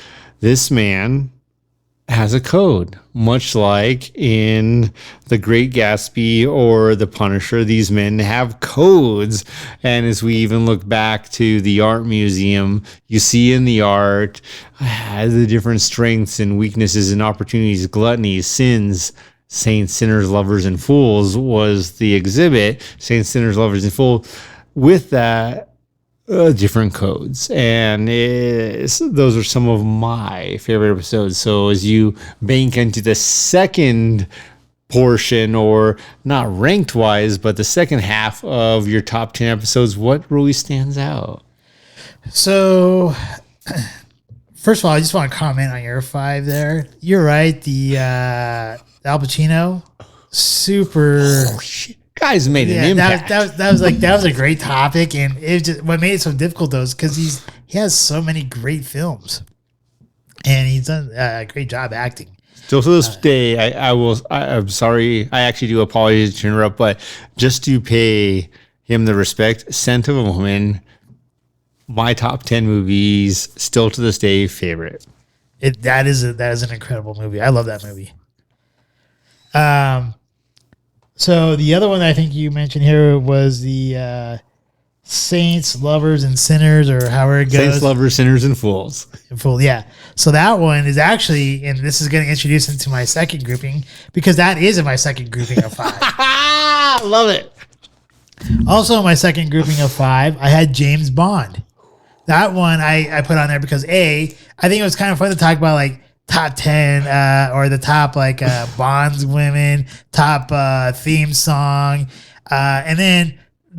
this man has a code, much like in The Great Gatsby or The Punisher. These men have codes. And as we even look back to the art museum, you see in the art the different strengths and weaknesses and opportunities, gluttony, sins, saints, sinners, lovers, and fools was the exhibit. Saints, sinners, lovers, and fools. With that, different codes, and those are some of my favorite episodes. So as you bank into the second portion, or not ranked wise, but the second half of your top 10 episodes, what really stands out? So first of all, I just want to comment on your 5 there. You're right. The Al Pacino, super. Oh, shit. Guys made an impact. That was a great topic, and it just, what made it so difficult though is because he has so many great films, and he's done a great job acting. Still to this day, I'm sorry, I actually do apologize to interrupt, but just to pay him the respect, Scent of a Woman, my top 10 movies, still to this day, favorite. That is an incredible movie. I love that movie. So the other one I think you mentioned here was the Saints, Lovers, and Sinners, or however it goes. Saints, Lovers, Sinners, and Fools. Yeah. So that one is actually, and this is getting introduced into my second grouping, because that is in my second grouping of 5. Love it. Also in my second grouping of 5, I had James Bond. That one I put on there because I think it was kind of fun to talk about, like, top 10 or the top Bonds women, top theme song. And then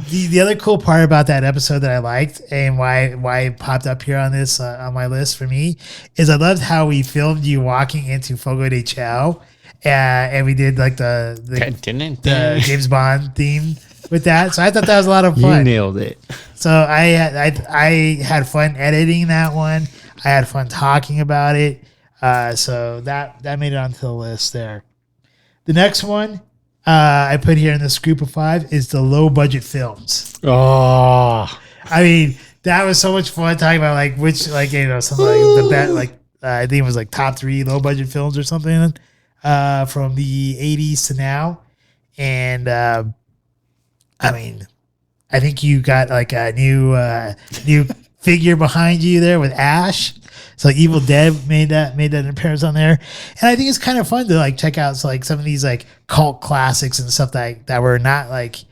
the other cool part about that episode that I liked, and why it popped up here on this on my list for me, is I loved how we filmed you walking into Fogo de Chao, and we did like the James Bond theme with that. So I thought that was a lot of fun. You nailed it. So I had fun editing that one. I had fun talking about it. So that made it onto the list there. The next one I put here in this group of 5 is the low budget films. Oh, I mean, that was so much fun talking about like which, like, you know, something like the best, like I think it was like top 3 low budget films or something from the 80s to now. And I mean, I think you got like a new figure behind you there with Ash. So Evil Dead made that appearance on there, and I think it's kind of fun to like check out like some of these like cult classics and stuff that were not like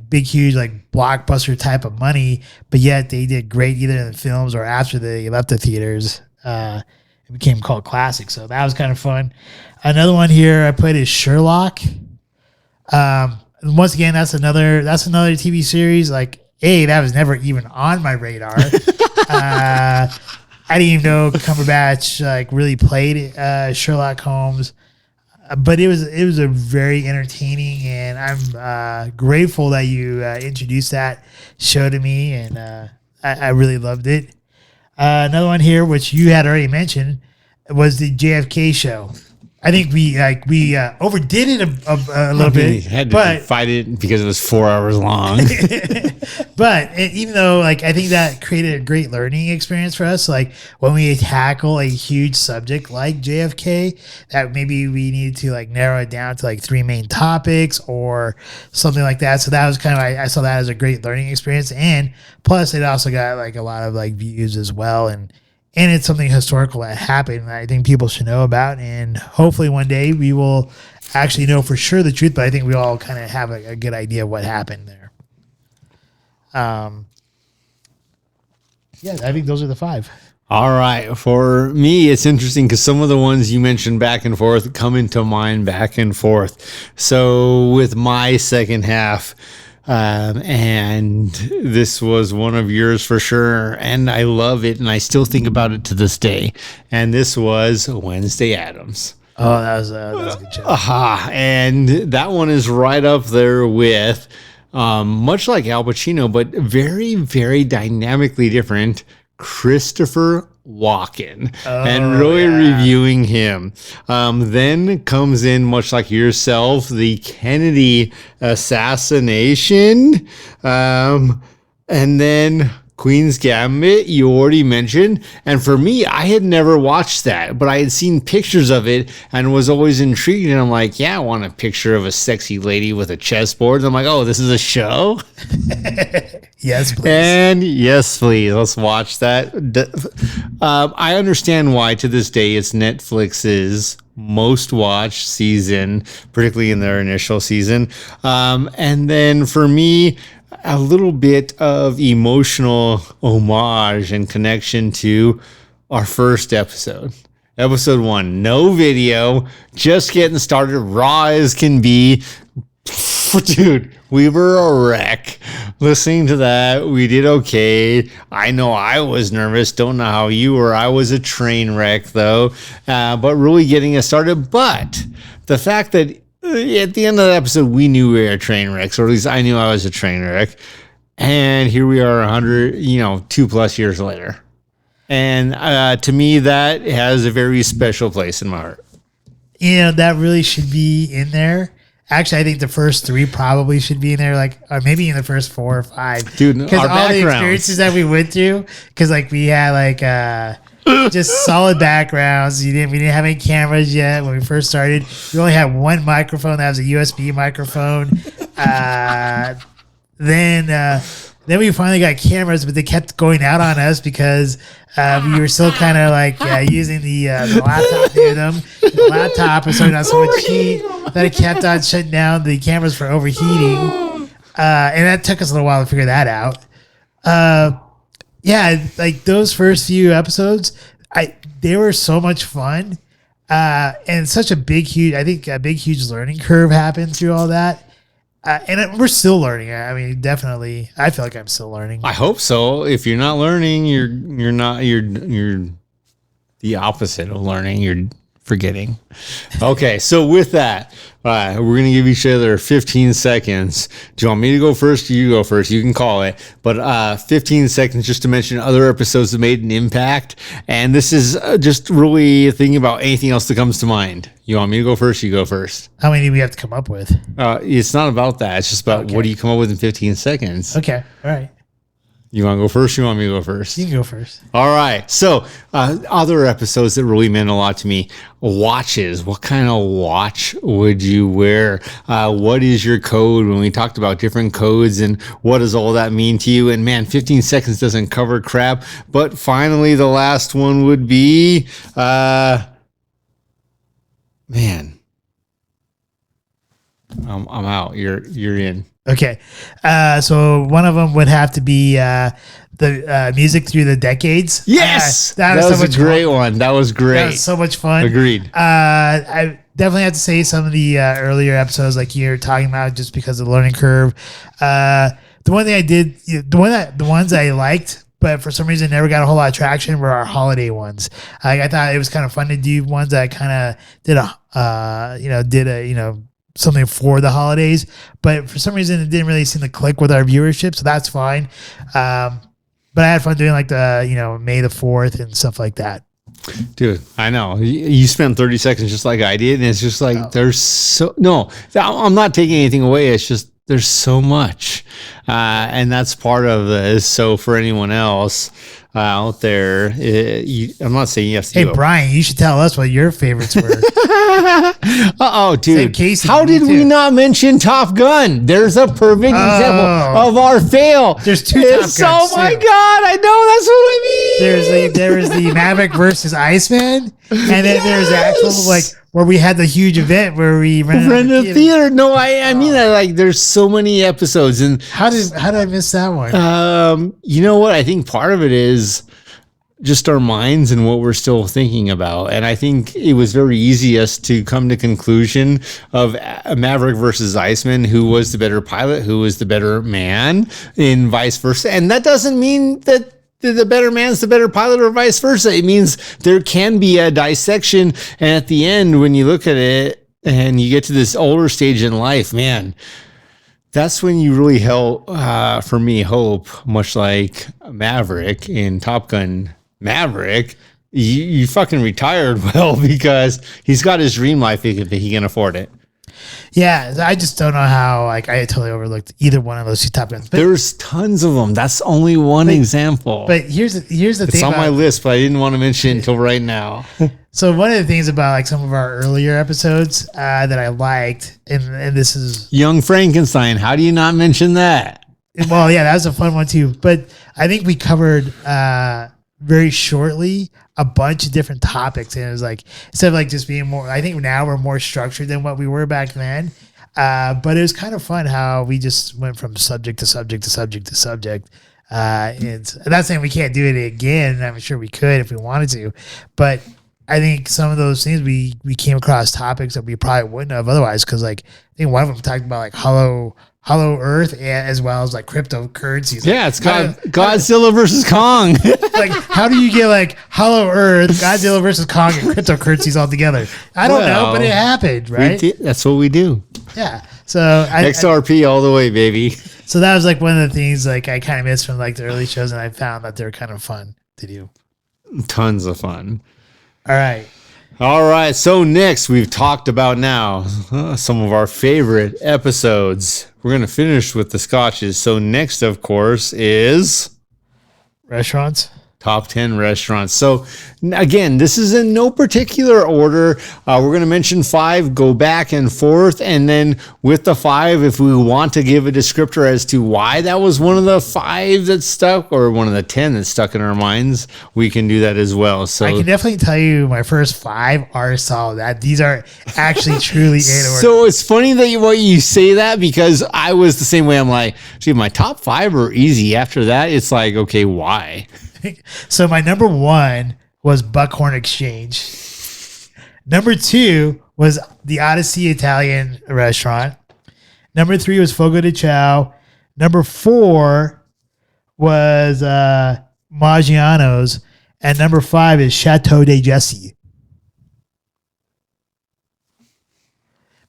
big huge like blockbuster type of money, but yet they did great either in the films or after they left the theaters. It became cult classics, so that was kind of fun. Another one here I put is Sherlock. Once again, that's another TV series. Like, that was never even on my radar. I didn't even know Cumberbatch like really played Sherlock Holmes. But it was a very entertaining, and I'm grateful that you introduced that show to me, and I really loved it. Another one here, which you had already mentioned, was the JFK show. I think we overdid it a little bit, had to but fight it because it was 4 hours long. but even though I think that created a great learning experience for us, like when we tackle a huge subject like JFK, that maybe we need to narrow it down to 3 main topics or something like that. So that was kind of, I saw that as a great learning experience, and plus it also got a lot of views as well, and it's something historical that happened that I think people should know about. And hopefully one day we will actually know for sure the truth, but I think we all kind of have a good idea of what happened there. Yeah, I think those are the 5. All right. For me, it's interesting because some of the ones you mentioned back and forth come into mind back and forth. So with my second half, and this was one of yours for sure, and I love it, and I still think about it to this day. And this was Wednesday Addams. Oh, that was a good show. And that one is right up there with, much like Al Pacino, but very, very dynamically different, Christopher Walken, and really reviewing him. Then comes in, much like yourself, the Kennedy assassination, and then Queen's Gambit, you already mentioned. And for me, I had never watched that, but I had seen pictures of it and was always intrigued. And I'm like, yeah, I want a picture of a sexy lady with a chessboard. And I'm like, oh, this is a show? Yes, please. And yes, please. Let's watch that. I understand why to this day it's Netflix's most watched season, particularly in their initial season. And then for me, a little bit of emotional homage and connection to our first episode. Episode 1, no video, just getting started, raw as can be. Dude, we were a wreck listening to that. We did okay. I know I was nervous. Don't know how you were. I was a train wreck, though. But really getting us started. But the fact that at the end of the episode, we knew we were a train wreck, or at least I knew I was a train wreck. And here we are 100, 2+ years later. And to me, that has a very special place in my heart. That really should be in there. Actually, I think the first 3 probably should be in there, or maybe in the first 4 or 5. Dude, because all the experiences that we went through, because we had just solid backgrounds. We didn't have any cameras yet when we first started. We only had one microphone that was a USB microphone. Then we finally got cameras, but they kept going out on us because we were still kind of using the laptop near them. The laptop was starting on so much heat that it kept on shutting down the cameras for overheating. And that took us a little while to figure that out. Those first few episodes, they were so much fun. And such a big, huge learning curve happened through all that. And we're still learning. I mean, definitely, I feel like I'm still learning. I hope so. If you're not learning, you're the opposite of learning. You're forgetting. Okay, so with that, we're going to give each other 15 seconds. Do you want me to go first or you go first? You can call it. But 15 seconds just to mention other episodes that made an impact. And this is just really thinking about anything else that comes to mind. You want me to go first? You go first. How many do we have to come up with? It's not about that. It's just about what do you come up with in 15 seconds. Okay. All right. You want to go first? You want me to go first? You can go first. All right. So other episodes that really meant a lot to me. Watches. What kind of watch would you wear? What is your code? When we talked about different codes and what does all that mean to you? And man, 15 seconds doesn't cover crap. But finally, the last one would be, man, I'm out. You're in. Okay. So one of them would have to be the music through the decades. Yes. That was so much a great one. That was great. That was so much fun. Agreed. I definitely have to say some of the earlier episodes, like you're talking about, just because of the learning curve. The one thing I did, the ones I liked, but for some reason never got a whole lot of traction were our holiday ones. I thought it was kind of fun to do ones that kind of did something for the holidays, but for some reason it didn't really seem to click with our viewership, so that's fine. But I had fun doing like the, May the 4th and stuff like that. Dude, I know. You spent 30 seconds just like I did, and it's just like I'm not taking anything away. It's just there's so much. And that's part of this. So for anyone else out there, I'm not saying yes. Hey, Brian, you should tell us what your favorites were. Dude. Casey, how did we not mention Top Gun? There's a perfect example of our fail. There's two Top Guns. Oh my God, I know. That's what I mean. There was the Maverick versus Iceman, and then there's the actual where we had the huge event where we rented a theater. No, I mean that like there's so many episodes, and how did I miss that one? You know what? I think part of it is just our minds and what we're still thinking about. And I think it was very easy us to come to conclusion of Maverick versus Iceman, who was the better pilot, who was the better man, and vice versa. And that doesn't mean that the better man's the better pilot or vice versa. It means there can be a dissection. And at the end, when you look at it and you get to this older stage in life, man, that's when you really for me, hope, much like Maverick in Top Gun Maverick, you fucking retired well because he's got his dream life if he can afford it. Yeah, I just don't know how. I totally overlooked either one of those two Top Guns. There's tons of them. That's only one example. But here's the thing. It's on my list, but I didn't want to mention it until right now. So one of the things about like some of our earlier episodes that I liked, and this is Young Frankenstein. How do you not mention that? Well, yeah, that was a fun one too. But I think we covered very shortly a bunch of different topics, and it was like instead of like just being more, I think now we're more structured than what we were back then. But it was kind of fun how we just went from subject to subject to subject to subject. And I'm not saying we can't do it again. I'm sure we could if we wanted to, but I think some of those things we came across topics that we probably wouldn't have otherwise. Cause like I think one of them talked about like hollow Earth, as well as like cryptocurrencies. Yeah, it's Godzilla versus Kong. Like, how do you get like Hollow Earth, Godzilla versus Kong, and cryptocurrencies all together? I don't know, but it happened, right? That's what we do. Yeah. So XRP all the way, baby. So that was like one of the things like I kind of missed from like the early shows, and I found that they're kind of fun to do. Tons of fun. All right. So next we've talked about now some of our favorite episodes. We're going to finish with the Scotches. So next, of course, is restaurants. Top 10 restaurants. So again, this is in no particular order. We're going to mention 5, go back and forth. And then with the 5, if we want to give a descriptor as to why that was one of the 5 that stuck or one of the 10 that stuck in our minds, we can do that as well. So I can definitely tell you my first 5 are solid. That these are actually truly in order. So it's funny that you say that because I was the same way. I'm like, gee, my top 5 are easy. After that, it's like, okay, why? So my number 1 was Buckhorn Exchange. Number 2 was the Odyssey Italian restaurant. Number 3 was Fogo de Chao. Number 4 was Maggiano's. And number 5 is Chateau de Jesse.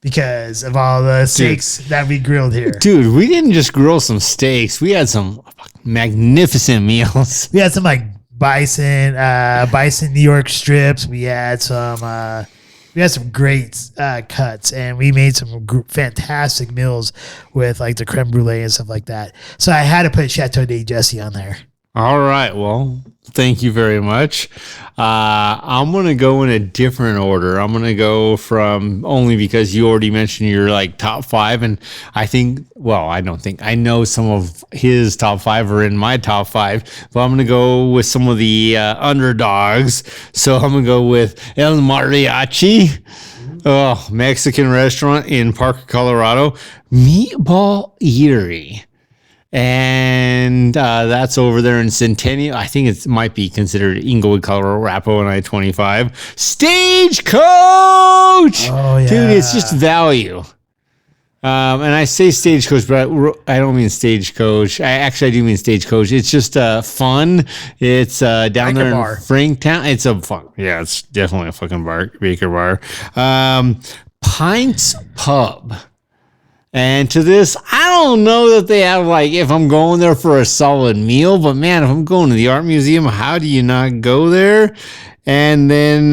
Because of all the steaks that we grilled here. Dude, we didn't just grill some steaks. We had some magnificent meals. We had some like bison New York strips. We had some great cuts, and we made some fantastic meals with like the creme brulee and stuff like that. So I had to put Chateau de Jesse on there. All right. Well, thank you very much. I'm going to go in a different order. I'm going to go from only because you already mentioned your like top 5. And I know some of his top 5 are in my top 5, but I'm going to go with some of the underdogs. So I'm going to go with El Mariachi, Mexican restaurant in Parker, Colorado, Meatball Eatery. And that's over there in Centennial. I think it might be considered Inglewood, Colorado, Arapahoe, and I-25. Stagecoach! Oh, yeah. Dude, it's just value. And I say Stagecoach, but I don't mean Stagecoach. I do mean Stagecoach. It's just fun. It's down there in Franktown. It's a fun. Yeah, it's definitely a fucking Baker bar. Pints Pub. And to this, I don't know that they have, like, if I'm going there for a solid meal, but man, if I'm going to the art museum, how do you not go there? And then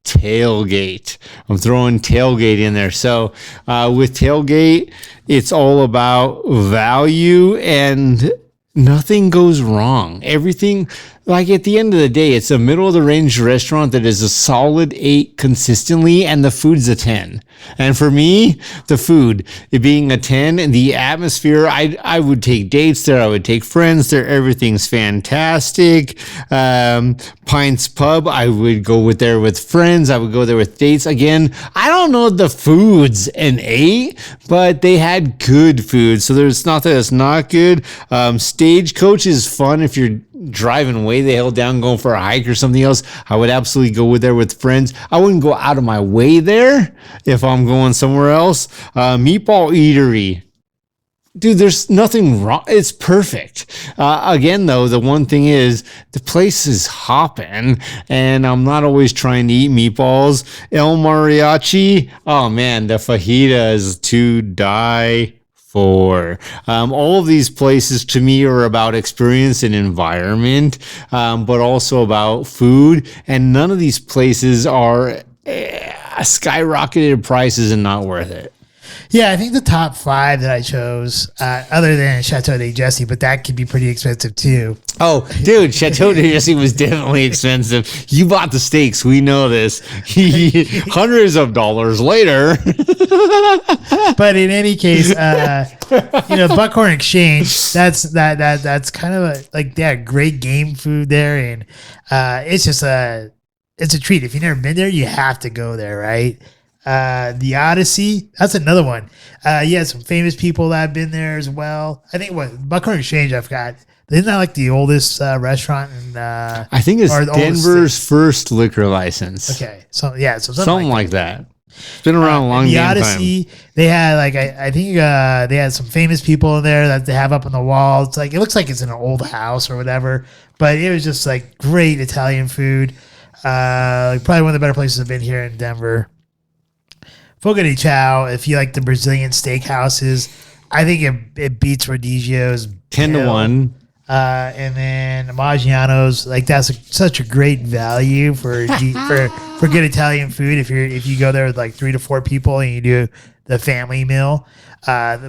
Tailgate. I'm throwing Tailgate in there. So with Tailgate, it's all about value and nothing goes wrong. Everything, like at the end of the day, it's a middle of the range restaurant that is a solid 8 consistently, and the food's a 10. And for me, the food, it being a 10, and the atmosphere, I would take dates there, I would take friends there, everything's fantastic. Pints Pub, I would go there with friends, I would go there with dates. Again, I don't know the food's an 8, but they had good food, so there's not that it's not good. Stagecoach is fun if you're driving way the hell down, going for a hike or something else. I would absolutely go there with friends. I wouldn't go out of my way there if I'm going somewhere else. Meatball Eatery. Dude, there's nothing wrong. It's perfect. Again, though, the one thing is the place is hopping, and I'm not always trying to eat meatballs. El Mariachi. Oh, man, the fajitas to die for. All of these places to me are about experience and environment, but also about food. And none of these places are skyrocketed prices and not worth it. Yeah, I think the top 5 that I chose, other than Chateau de Jesse, but that could be pretty expensive too. Oh, dude, Chateau de Jesse was definitely expensive. You bought the steaks. We know this. Hundreds of dollars later. But in any case, Buckhorn Exchange, that's kind of great game food there, and it's a treat. If you've never been there, you have to go there, right? The Odyssey, that's another one. Some famous people that have been there as well. I think Buckhorn Exchange, I forgot. Isn't that like the oldest restaurant in I think it's Denver's first liquor license. Okay. So something like that. It's been around a long time. The Odyssey, they had I think they had some famous people in there that they have up on the wall. It's like, it looks like it's in an old house or whatever, but it was just like great Italian food. Probably one of the better places I've been here in Denver. Fogo de Chao, if you like the Brazilian steakhouses, I think it beats Rodizio's 10-1. And then Maggiano's, like, that's such a great value for good Italian food. If you go there with like 3 to 4 people and you do the family meal,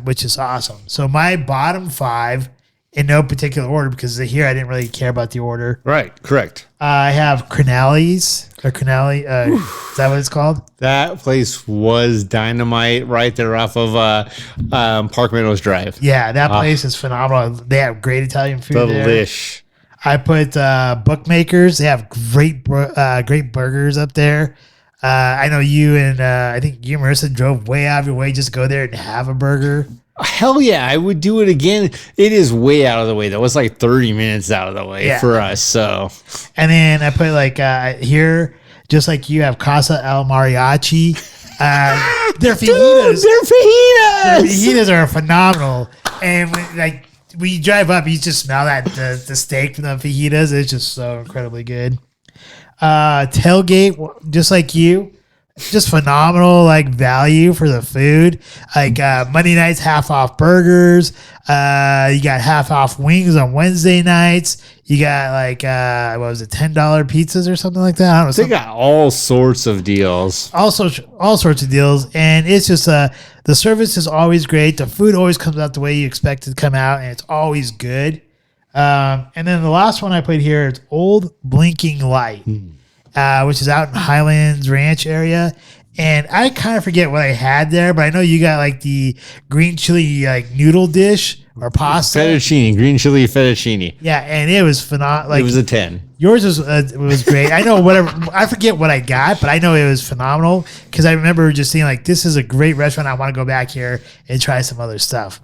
which is awesome. So my bottom 5, in no particular order, because here I didn't really care about the order. Right, correct. I have Crenelli's. Is that what it's called? That place was dynamite right there off of Park Meadows Drive. Yeah, that place is phenomenal. They have great Italian food Delish. there. I put Bookmakers. They have great burgers up there. I know you and I think you and Marissa drove way out of your way just to go there and have a burger. Hell yeah, I would do it again. It is way out of the way. That was like 30 minutes out of the way for us. So, and then I put here, just like you have Casa El Mariachi. Their fajitas. Dude, their fajitas. Their fajitas are phenomenal. And when you drive up, you just smell the steak from the fajitas. It's just so incredibly good. Tailgate, just like you. Just phenomenal, value for the food. Monday nights, half off burgers. You got half off wings on Wednesday nights. You got $10 pizzas or something like that. I don't know. They got all sorts of deals. All sorts of deals, and it's just the service is always great. The food always comes out the way you expect it to come out, and it's always good. And then the last one I put here is Old Blinking Light. Which is out in Highlands Ranch area. And I kind of forget what I had there, but I know you got the green chili noodle dish or pasta. Fettuccine, green chili fettuccine. Yeah, and it was phenomenal. It was a 10. Yours was great. I know I forget what I got, but I know it was phenomenal because I remember just seeing this is a great restaurant. I want to go back here and try some other stuff.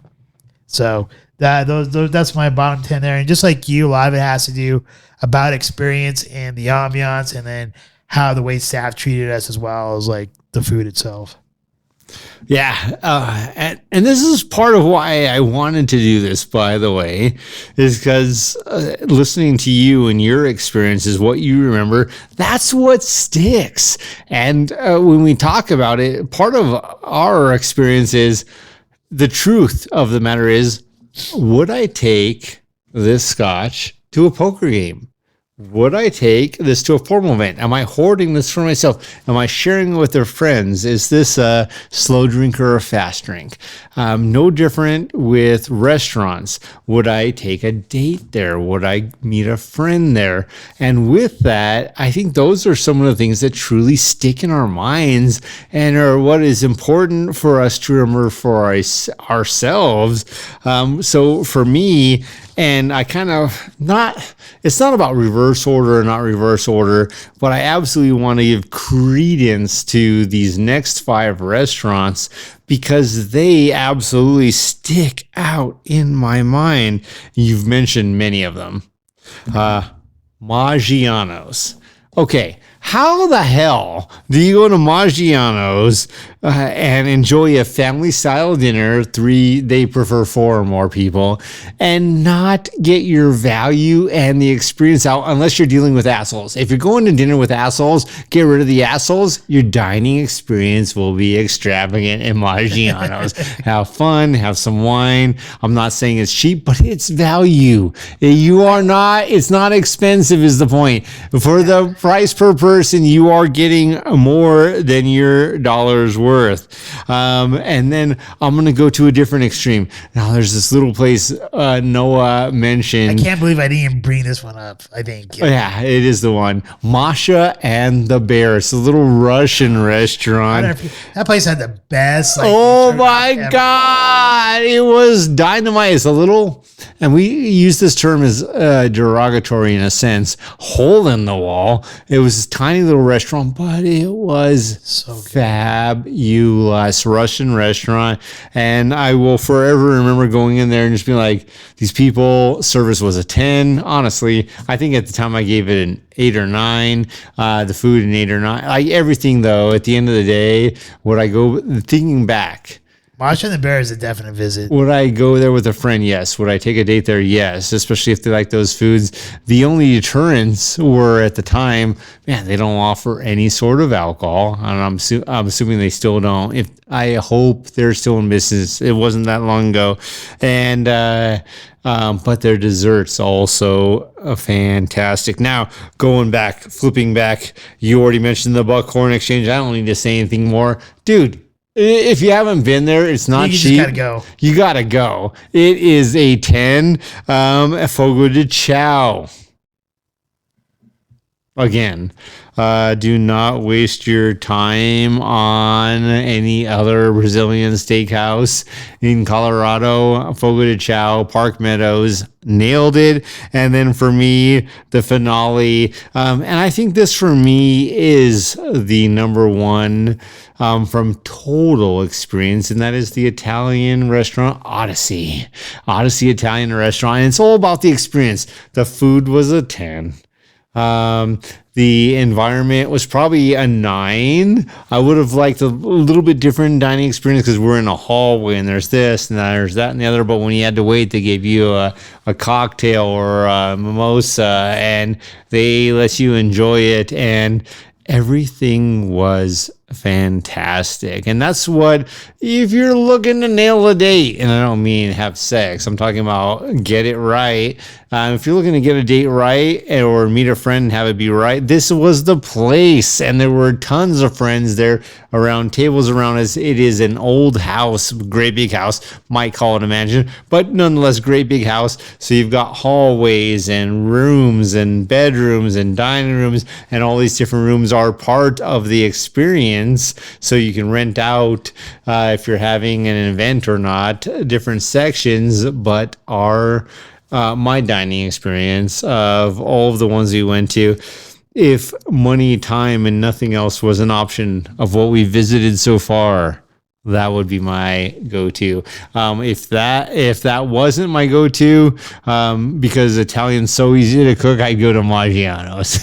So that's my bottom 10 there. And just like you, a lot of it has to do about experience and the ambiance, and then how the wait staff treated us as well as the food itself. Yeah, and this is part of why I wanted to do this, by the way, is because listening to you and your experiences, what you remember, that's what sticks. And when we talk about it, part of our experience is the truth of the matter is, would I take this scotch to a poker game? Would I take this to a formal event? Am I hoarding this for myself? Am I sharing it with their friends? Is this a slow drink or a fast drink? No different with restaurants. Would I take a date there? Would I meet a friend there? And with that, I think those are some of the things that truly stick in our minds and are what is important for us to remember for ourselves. So for me, and I kind of it's not about reverse order or not reverse order, but I absolutely want to give credence to these next 5 restaurants because they absolutely stick out in my mind. You've mentioned many of them. Maggiano's. Okay, how the hell do you go to Maggiano's and enjoy a family-style dinner, they prefer 4 or more people, and not get your value and the experience out unless you're dealing with assholes? If you're going to dinner with assholes, get rid of the assholes. Your dining experience will be extravagant in Maggiano's. Have fun, have some wine. I'm not saying it's cheap, but it's value. It's not expensive is the point. For the price per person, you are getting more than your dollar's worth. And then I'm going to go to a different extreme. Now there's this little place Noah mentioned. I can't believe I didn't even bring this one up. I think. Yeah, it is the one. Masha and the Bear. It's a little Russian restaurant. That place had the best. Oh my God. It was dynamite. It's a little, and we use this term as derogatory in a sense, hole in the wall. It was a tiny little restaurant, but it was so fabulous Russian restaurant. And I will forever remember going in there and just being like, these people, service was a 10. Honestly, I think at the time I gave it an 8 or 9. The food an 8 or 9. Everything though, at the end of the day, would I go thinking back? Masha and the Bear is a definite visit. Would I go there with a friend? Yes. Would I take a date there? Yes. Especially if they like those foods. The only deterrents were at the time, man, they don't offer any sort of alcohol. And I'm assuming they still don't. I hope they're still in business. It wasn't that long ago. And, but their desserts also fantastic. Now, flipping back, you already mentioned the Buckhorn Exchange. I don't need to say anything more. Dude, if you haven't been there, it's not cheap. You just gotta go. You gotta go. It is a 10. Fogo de Chao. Again, do not waste your time on any other Brazilian steakhouse in Colorado. Fogo de Chao, Park Meadows, nailed it. And then for me, the finale, and I think this for me is the number one from total experience, and that is the Italian restaurant Odyssey Italian restaurant. And it's all about the experience. The food was a 10. The environment was probably a 9. I would have liked a little bit different dining experience because we're in a hallway and there's this and there's that and the other. But when you had to wait, they gave you a cocktail or a mimosa and they let you enjoy it. And everything was fantastic. And that's what, if you're looking to nail a date, and I don't mean have sex, I'm talking about get it right. If you're looking to get a date right or meet a friend and have it be right, this was the place. And there were tons of friends there around tables around us. It is an old house, great big house, might call it a mansion, but nonetheless, great big house. So you've got hallways and rooms and bedrooms and dining rooms, and all these different rooms are part of the experience. So you can rent out if you're having an event or not, different sections, but my dining experience of all of the ones we went to, if money, time, and nothing else was an option of what we visited so far, that would be my go-to. If that wasn't my go-to, because Italian's so easy to cook, I'd go to Maggiano's.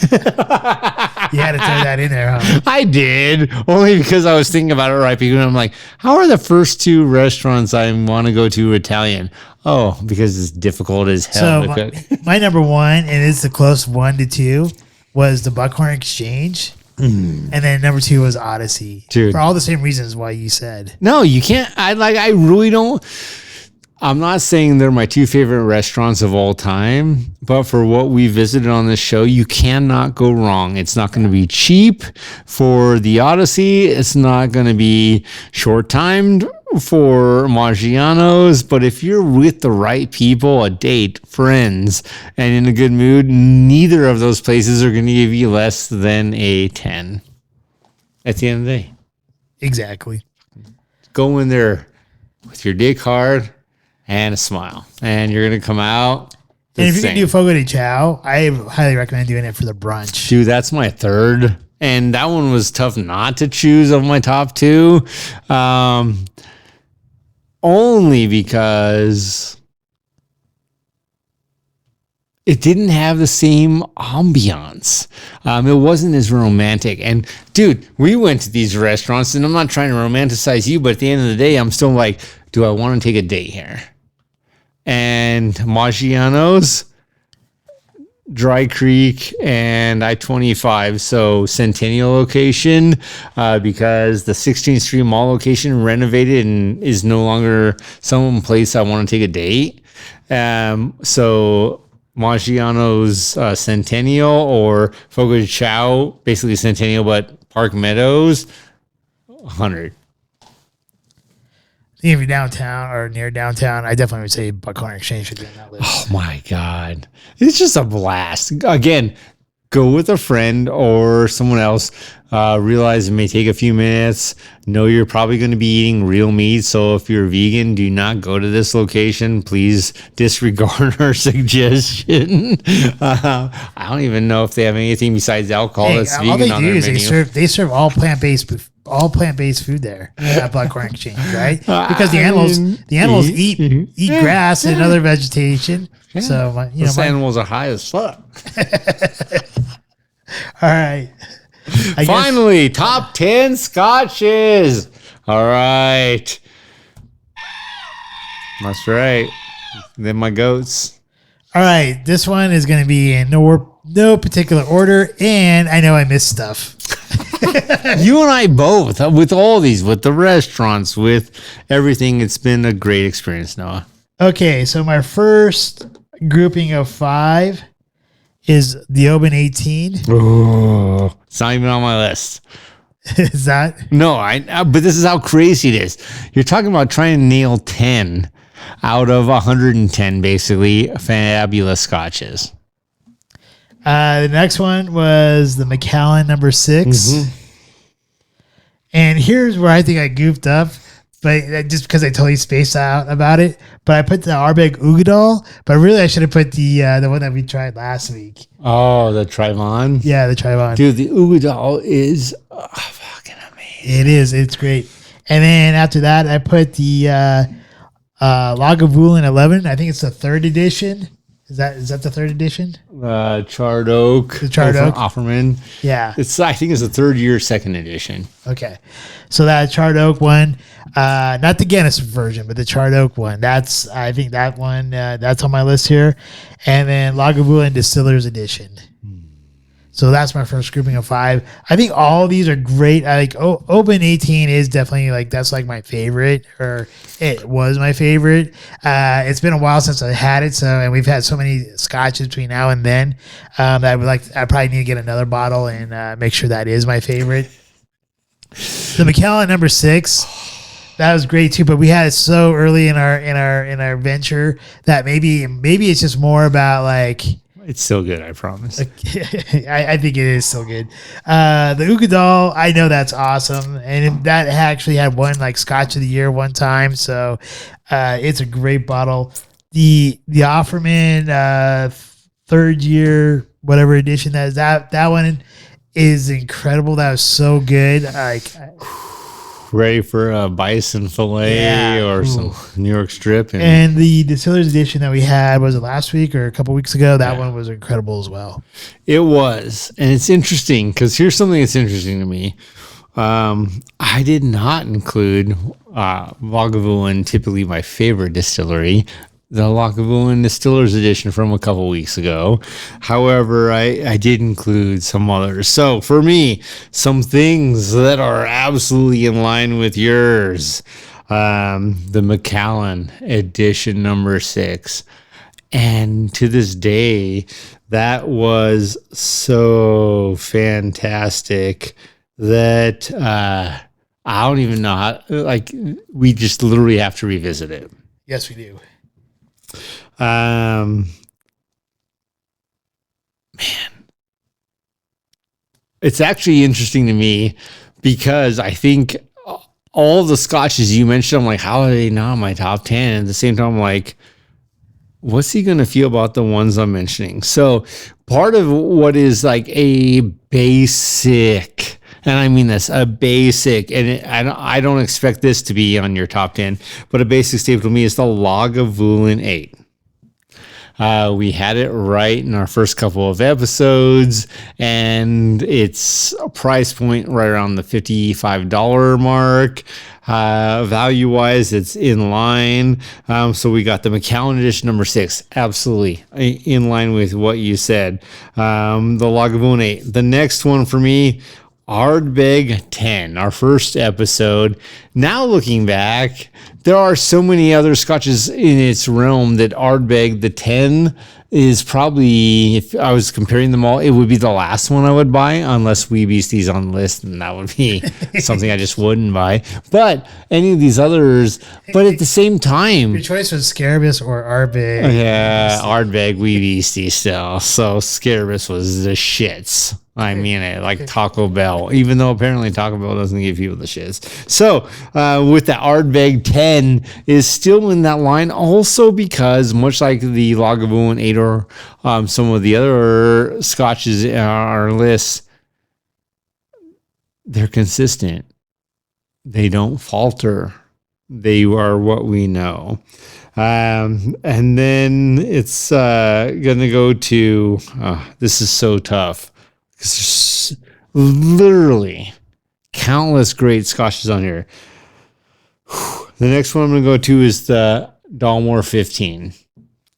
You had to throw that in there, huh? I did, only because I was thinking about it right because I'm like, how are the first two restaurants I want to go to Italian? Oh, because it's difficult as hell So to cook. my number one, and it's the close 1 to 2, was the Buckhorn Exchange. And then number 2 was Odyssey. Dude. For all the same reasons why you said. No, you can't. I really don't. I'm not saying they're my 2 favorite restaurants of all time, but for what we visited on this show, you cannot go wrong. It's not going to be cheap for the Odyssey. It's not going to be short-timed for Maggiano's, but if you're with the right people, a date, friends, and in a good mood, neither of those places are going to give you less than a 10 at the end of the day. Exactly. Go in there with your dick hard and a smile, and you're going to come out. And if you can do Fogo de Chao, I highly recommend doing it for the brunch. Dude, that's my third. And that one was tough not to choose of my top 2. Only because it didn't have the same ambiance. It wasn't as romantic. And dude, we went to these restaurants, and I'm not trying to romanticize you, but at the end of the day, I'm still like, do I want to take a date here? And Maggiano's, Dry Creek, and I-25, so Centennial location, because the 16th Street Mall location renovated and is no longer some place I want to take a date. So Maggiano's Centennial or Fogo de Chao, basically Centennial, but Park Meadows, 100. If you're downtown or near downtown, I definitely would say Buckhorn Exchange should be on that list. Oh my God. It's just a blast. Again, go with a friend or someone else. Realize it may take a few minutes. Know you're probably going to be eating real meat. So if you're vegan, do not go to this location. Please disregard our suggestion. I don't even know if they have anything besides alcohol that's vegan all they on do their is menu. they serve all plant-based food there at Buckhorn Exchange, right? Because the animals eat grass and other vegetation. Yeah. So those animals are high as fuck. All right. Finally, top 10 Scotches. All right. That's right. Then my goats. All right. This one is going to be in no particular order, and I know I missed stuff. You and I both, with all these, with the restaurants, with everything. It's been a great experience, Noah. Okay, so my first grouping of 5 is the Oban 18. Oh, it's not even on my list. Is that? No, but this is how crazy it is. You're talking about trying to nail 10 out of 110, basically, fabulous Scotches. The next one was the Macallan number 6. Mm-hmm. And here's where I think I goofed up, but just because I totally spaced out about it. But I put the Ardbeg Ugadal, but really I should have put the one that we tried last week. Oh, the Trayvon? Yeah, the Trayvon. Dude, the Ugadal is fucking amazing. It is. It's great. And then after that, I put the Lagavulin 11. I think it's the 3rd edition. Is that the 3rd edition? Charred Oak. The Charred Oak. Offerman. Yeah. I think it's the 3rd year, 2nd edition. Okay. So that Charred Oak one, not the Guinness version, but the Charred Oak one. I think that one, that's on my list here. And then Lagavulin Distillers Edition. So that's my first grouping of 5. I think all of these are great. I like Oban 18 is definitely that's my favorite, or it was my favorite. It's been a while since I had it, and we've had so many scotches between now and then that I probably need to get another bottle and make sure that is my favorite. The Macallan number 6, that was great too, but we had it so early in our venture that maybe it's just more about it's still good, I promise. I think it is still good. The Ugadal, I know that's awesome, and that actually had won Scotch of the Year one time, so it's a great bottle. The Offerman 3rd year whatever edition that one is incredible. That was so good. ready for a bison fillet or some New York strip. And the Distillers Edition that we had, was it last week or a couple weeks ago? That one was incredible as well. It was. And it's interesting because here's something that's interesting to me. I did not include Lagavulin, typically my favorite distillery, the Lagavulin Distillers Edition from a couple weeks ago. However, I did include some others. So for me, some things that are absolutely in line with yours. The Macallan Edition number 6. And to this day, that was so fantastic that I don't even know how, like, we just literally have to revisit it. Yes, we do. Man, it's actually interesting to me because I think all the scotches you mentioned, I'm like, how are they not in my top 10? And at the same time, I'm like, what's he going to feel about the ones I'm mentioning? So part of what is like a basic, and I mean this, a basic, and I don't expect this to be on your top 10, but a basic staple to me is the Lagavulin 8. We had it right in our first couple of episodes, and it's a price point right around the $55 mark. Value wise, it's in line. So we got the Macallan Edition number 6, absolutely in line with what you said. The Lagavulin 8. The next one for me, Ardbeg 10, our first episode. Now looking back, there are so many other scotches in its realm that Ardbeg, the 10, is probably, if I was comparing them all, it would be the last one I would buy, unless We Beasties on the list, and that would be something I just wouldn't buy. But any of these others, but at the same time, Your choice was Scarabus or Ardbeg. yeah, Ardbeg, We Beasties still. So Scarabus was the shits. I mean it, like Taco Bell, even though apparently Taco Bell doesn't give people the shits. So with the Ardbeg 10 is still in that line, also because much like the Lagavulin 8 or some of the other scotches in our list, they're consistent. They don't falter. They are what we know. And then it's going to go to, this is so tough. Because there's literally countless great scotches on here. The next one I'm going to go to is the Dalmore 15.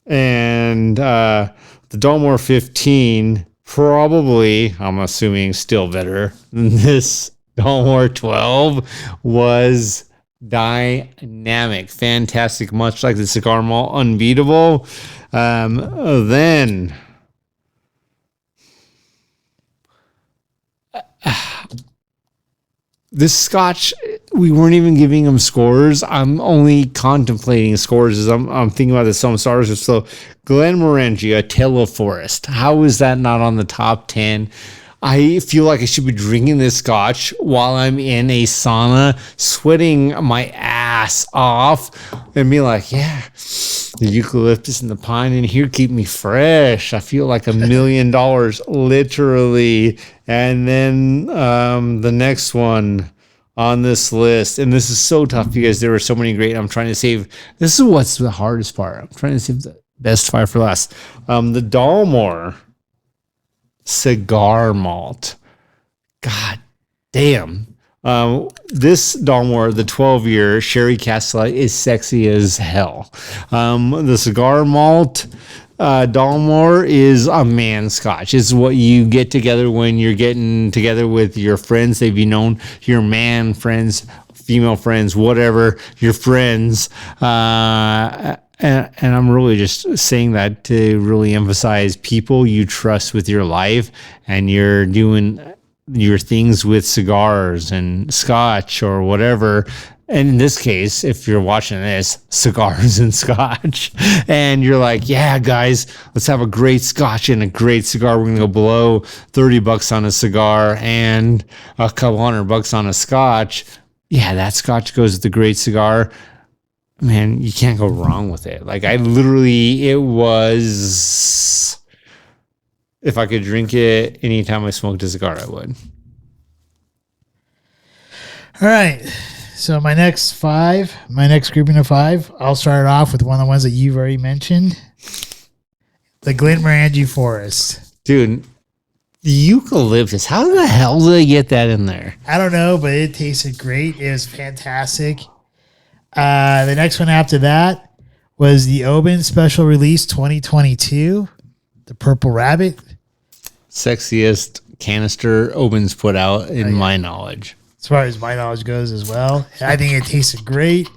And the Dalmore 15 probably, I'm assuming, still better than this Dalmore 12 was dynamic, fantastic, much like the Cigar Malt, unbeatable. Then this scotch, we weren't even giving them scores. I'm only contemplating scores as I'm thinking about this. Some stars. So Glenmorangie, Tale of Forest. How is that not on the top 10? I feel like I should be drinking this scotch while I'm in a sauna, sweating my ass off, and be like, yeah, the eucalyptus and the pine in here keep me fresh. I feel like $1 million, literally. And then the next one on this list, and this is so tough because there were so many great. I'm trying to save. This is what's the hardest part. I'm trying to save the best five for last. The Dalmore Cigar Malt. God damn. This Dalmore, the 12-year Sherry Cask is sexy as hell. The Cigar Malt Dalmore is a man scotch. It's what you get together when you're getting together with your friends. They've been known, your man friends, female friends, whatever, your friends. And I'm really just saying that to really emphasize people you trust with your life, and you're doing your things with cigars and scotch or whatever. And in this case, if you're watching this, cigars and scotch, and you're like, yeah, guys, let's have a great scotch and a great cigar. We're going to go below $30 on a cigar and a couple $100 on a scotch. Yeah, that scotch goes with the great cigar. Man, you can't go wrong with it. Like, I literally, it was, if I could drink it anytime I smoked a cigar, I would. All right. So my next grouping of 5, I'll start off with one of the ones that you've already mentioned. The Glenmorangie Forest. Dude, the eucalyptus. How the hell did they get that in there? I don't know, but it tasted great. It was fantastic. The next one after that was the Oban Special Release 2022, the Purple Rabbit. Sexiest canister Oban's put out in my knowledge. As far as my knowledge goes as well. I think it tasted great.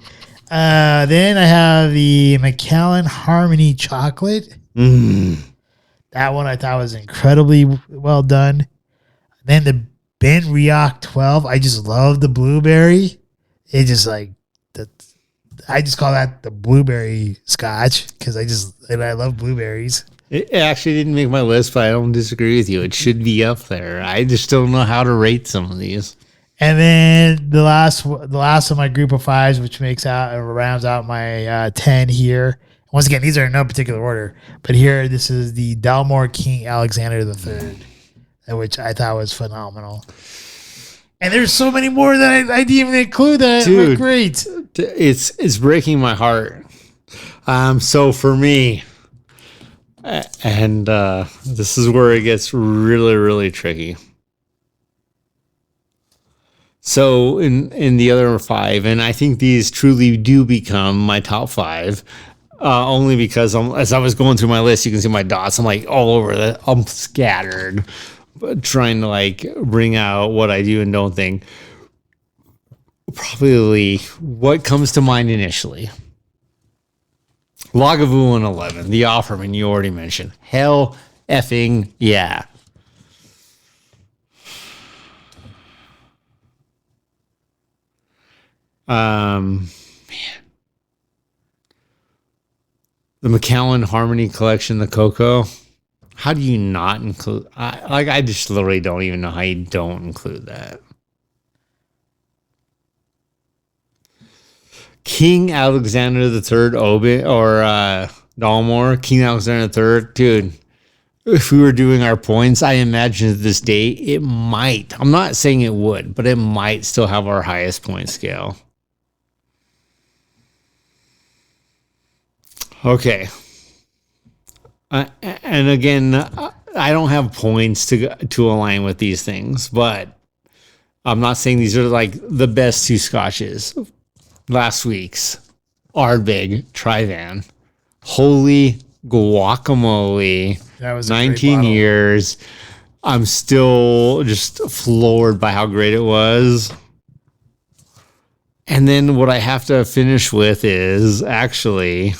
Then I have the Macallan Harmony Chocolate. That one I thought was incredibly well done. Then the Ben Riach 12. I just love the blueberry. It just like, I just call that the blueberry scotch because I love blueberries. It actually didn't make my list, but I don't disagree with you. It should be up there. I just don't know how to rate some of these. And then the last of my group of 5s, which rounds out my 10 here. Once again, these are in no particular order, but here this is the Dalmore King Alexander III, which I thought was phenomenal. And there's so many more that I didn't even include that were great. It's breaking my heart. So for me, and this is where it gets really, really tricky. So in the other 5, and I think these truly do become my top 5, only because as I was going through my list, you can see my dots. I'm like all over that. I'm scattered, but trying to like bring out what I do and don't think. Probably what comes to mind initially. Lagavulin 11, the Offerman you already mentioned. Hell effing yeah. Man. The Macallan Harmony Collection, the Cocoa. How do you not include? I just literally don't even know how you don't include that. King Alexander III Oban or Dalmore, King Alexander III, dude. If we were doing our points, I imagine at this date it might. I'm not saying it would, but it might still have our highest point scale. Okay. And again, I don't have points to align with these things, but I'm not saying these are like the best 2 scotches. Last week's Ardbeg Trivan. Holy guacamole. That was 19 years. I'm still just floored by how great it was. And then what I have to finish with is actually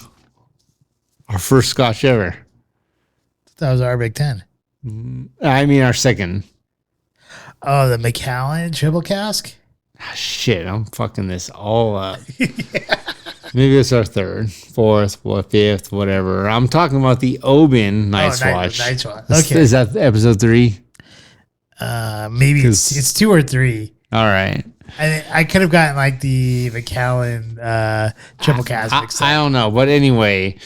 our first scotch ever. That was our Big 10. I mean, our second. Oh, the Macallan Triple Cask? Shit, I'm fucking this all up. Maybe it's our third, fourth, fifth, whatever. I'm talking about the Oban Night's Watch. Night's Watch. Okay. Is that episode 3? Maybe it's 2 or 3. All right. I could have gotten like the Macallan Triple Cask mixed up. I don't know. But anyway,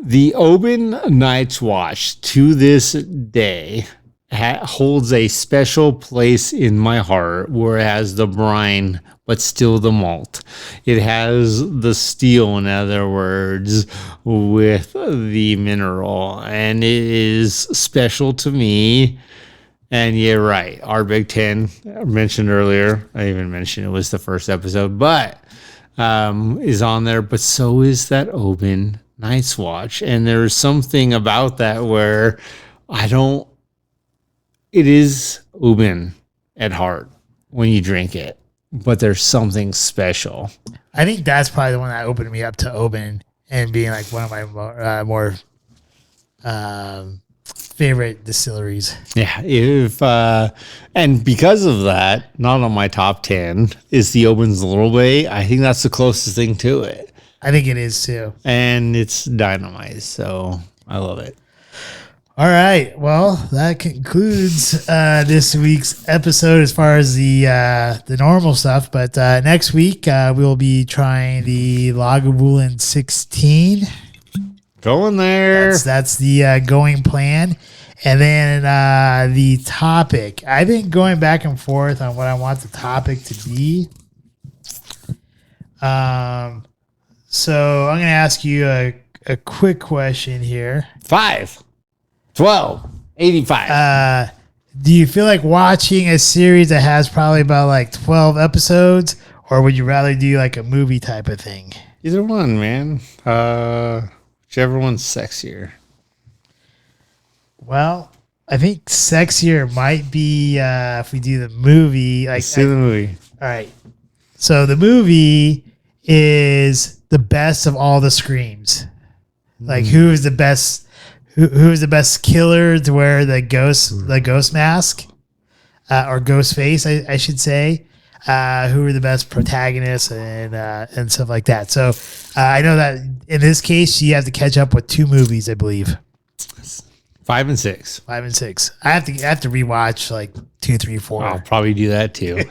the Oban Night's Watch to this day holds a special place in my heart where it has the brine, but still the malt. It has the steel, in other words, with the mineral. And it is special to me. And you're right. Our Big 10, I mentioned earlier, I even mentioned it was the first episode, but is on there. But so is that Oban Night's Watch. And there's something about that where it is Oban at heart when you drink it, but there's something special. I think that's probably the one that opened me up to Oban and being like one of my more favorite distilleries. Yeah. And because of that, not on my top 10 is the Oban's Little Bay. I think that's the closest thing to it. I think it is too. And it's dynamite. So I love it. All right. Well, that concludes this week's episode as far as the normal stuff. But next week, we'll be trying the Lagavulin 16. Going there. That's the going plan. And then the topic. I've been going back and forth on what I want the topic to be. So I'm going to ask you a quick question here. 5, 12, 85. Do you feel like watching a series that has probably about like 12 episodes, or would you rather do like a movie type of thing? Either one, man. Whichever one's sexier. Well, I think sexier might be if we do the movie. Like, Let's do the movie. all right. So the movie is the best of all the screams. Like, who is the best? Who is the best killer to wear the ghost mask, or ghost face? I should say. Who are the best protagonists and stuff like that. So I know that in this case you have to catch up with 2 movies, I believe. 5 and 6. 5 and 6. I have to rewatch like 2, 3, 4. I'll probably do that too.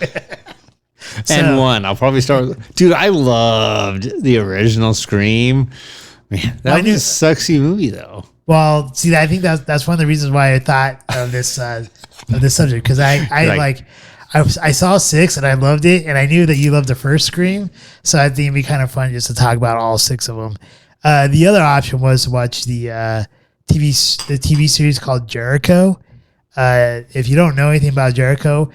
And 1. I'll probably start with, dude, I loved the original Scream. Man, that was a sexy movie though. Well, see, I think that's one of the reasons why I thought of this subject, because I saw 6 and I loved it, and I knew that you loved the first Scream, so I think it'd be kind of fun just to talk about all 6 of them. The other option was to watch the TV series called Jericho. If you don't know anything about Jericho,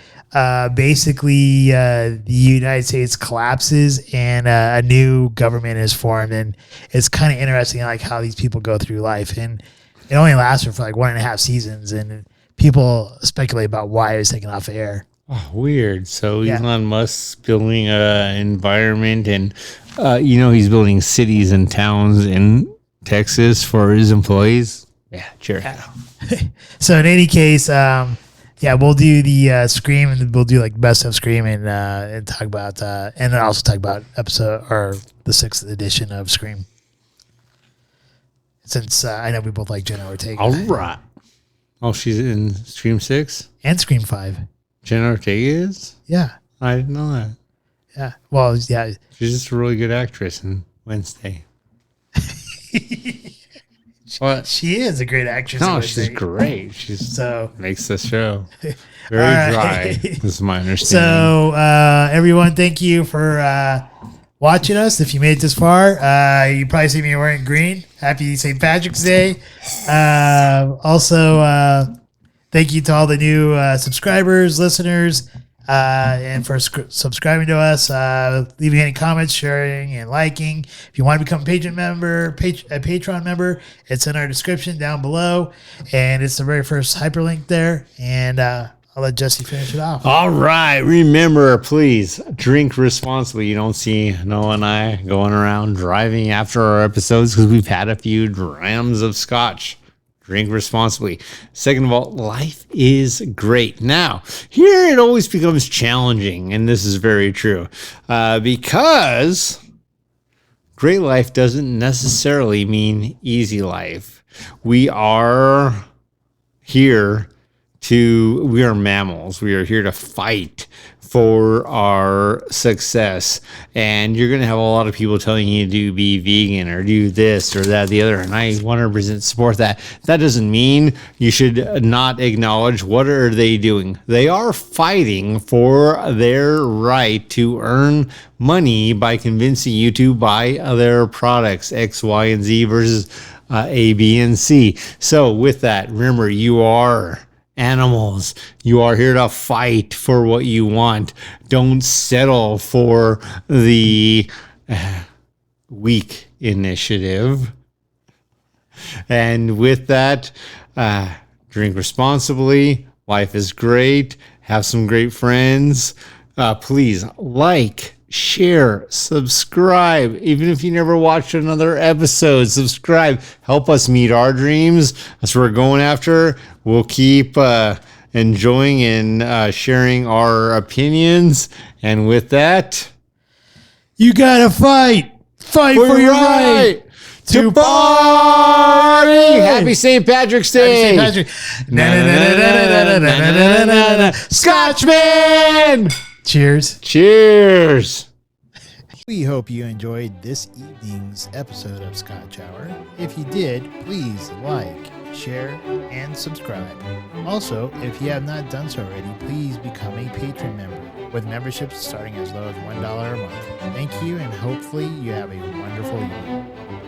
basically the United States collapses and a new government is formed, and it's kind of interesting like how these people go through life, and it only lasted for like 1.5 seasons, and people speculate about why it was taken off air. Oh, weird. So Elon Musk's building an environment, and he's building cities and towns in Texas for his employees. Yeah, Jericho. So in any case, we'll do the Scream, and we'll do like best of Scream, and talk about and then also talk about episode or the 6th edition of Scream. Since I know we both like Jenna Ortega. All right. Oh, she's in Scream 6 and Scream 5. Jenna Ortega is? Yeah. I didn't know that. Yeah. Well, yeah. She's just a really good actress in Wednesday. What? She is a great actress. No, she's great. She's makes the show very right. dry. This is my understanding. So, everyone, thank you for watching us. If you made it this far, you probably see me wearing green. Happy St. Patrick's Day. Also, thank you to all the new subscribers, listeners, and for subscribing to us, leaving any comments, sharing, and liking. If you want to become a Patron member, a Patron member, it's in our description down below, and it's the very first hyperlink there. And I'll let Jesse finish it off. All right. Remember, please drink responsibly. You don't see Noah and I going around driving after our episodes because we've had a few drams of scotch. Drink responsibly. Second of all, life is great. Now, here it always becomes challenging, and this is very true, because great life doesn't necessarily mean easy life. We are mammals. We are here to fight for our success. And you're going to have a lot of people telling you to be vegan or do this or that, the other. And I 100% support that. That doesn't mean you should not acknowledge what are they doing. They are fighting for their right to earn money by convincing you to buy their products, X, Y, and Z versus A, B, and C. So with that, remember, you are animals. You are here to fight for what you want. Don't settle for the weak initiative. And with that, drink responsibly. Life is great. Have some great friends. Please like, share, subscribe. Even if you never watched another episode, subscribe. Help us meet our dreams. That's what we're going after. We'll keep enjoying and sharing our opinions. And with that, you gotta fight for your right to party. Happy St. Patrick's Day. Happy St. Patrick's. Scotchman. Cheers. Cheers. We hope you enjoyed this evening's episode of Scotch Hour. If you did, please like, share, and subscribe. Also, if you have not done so already, please become a Patron member. with memberships starting as low as $1 a month. Thank you, and hopefully you have a wonderful evening.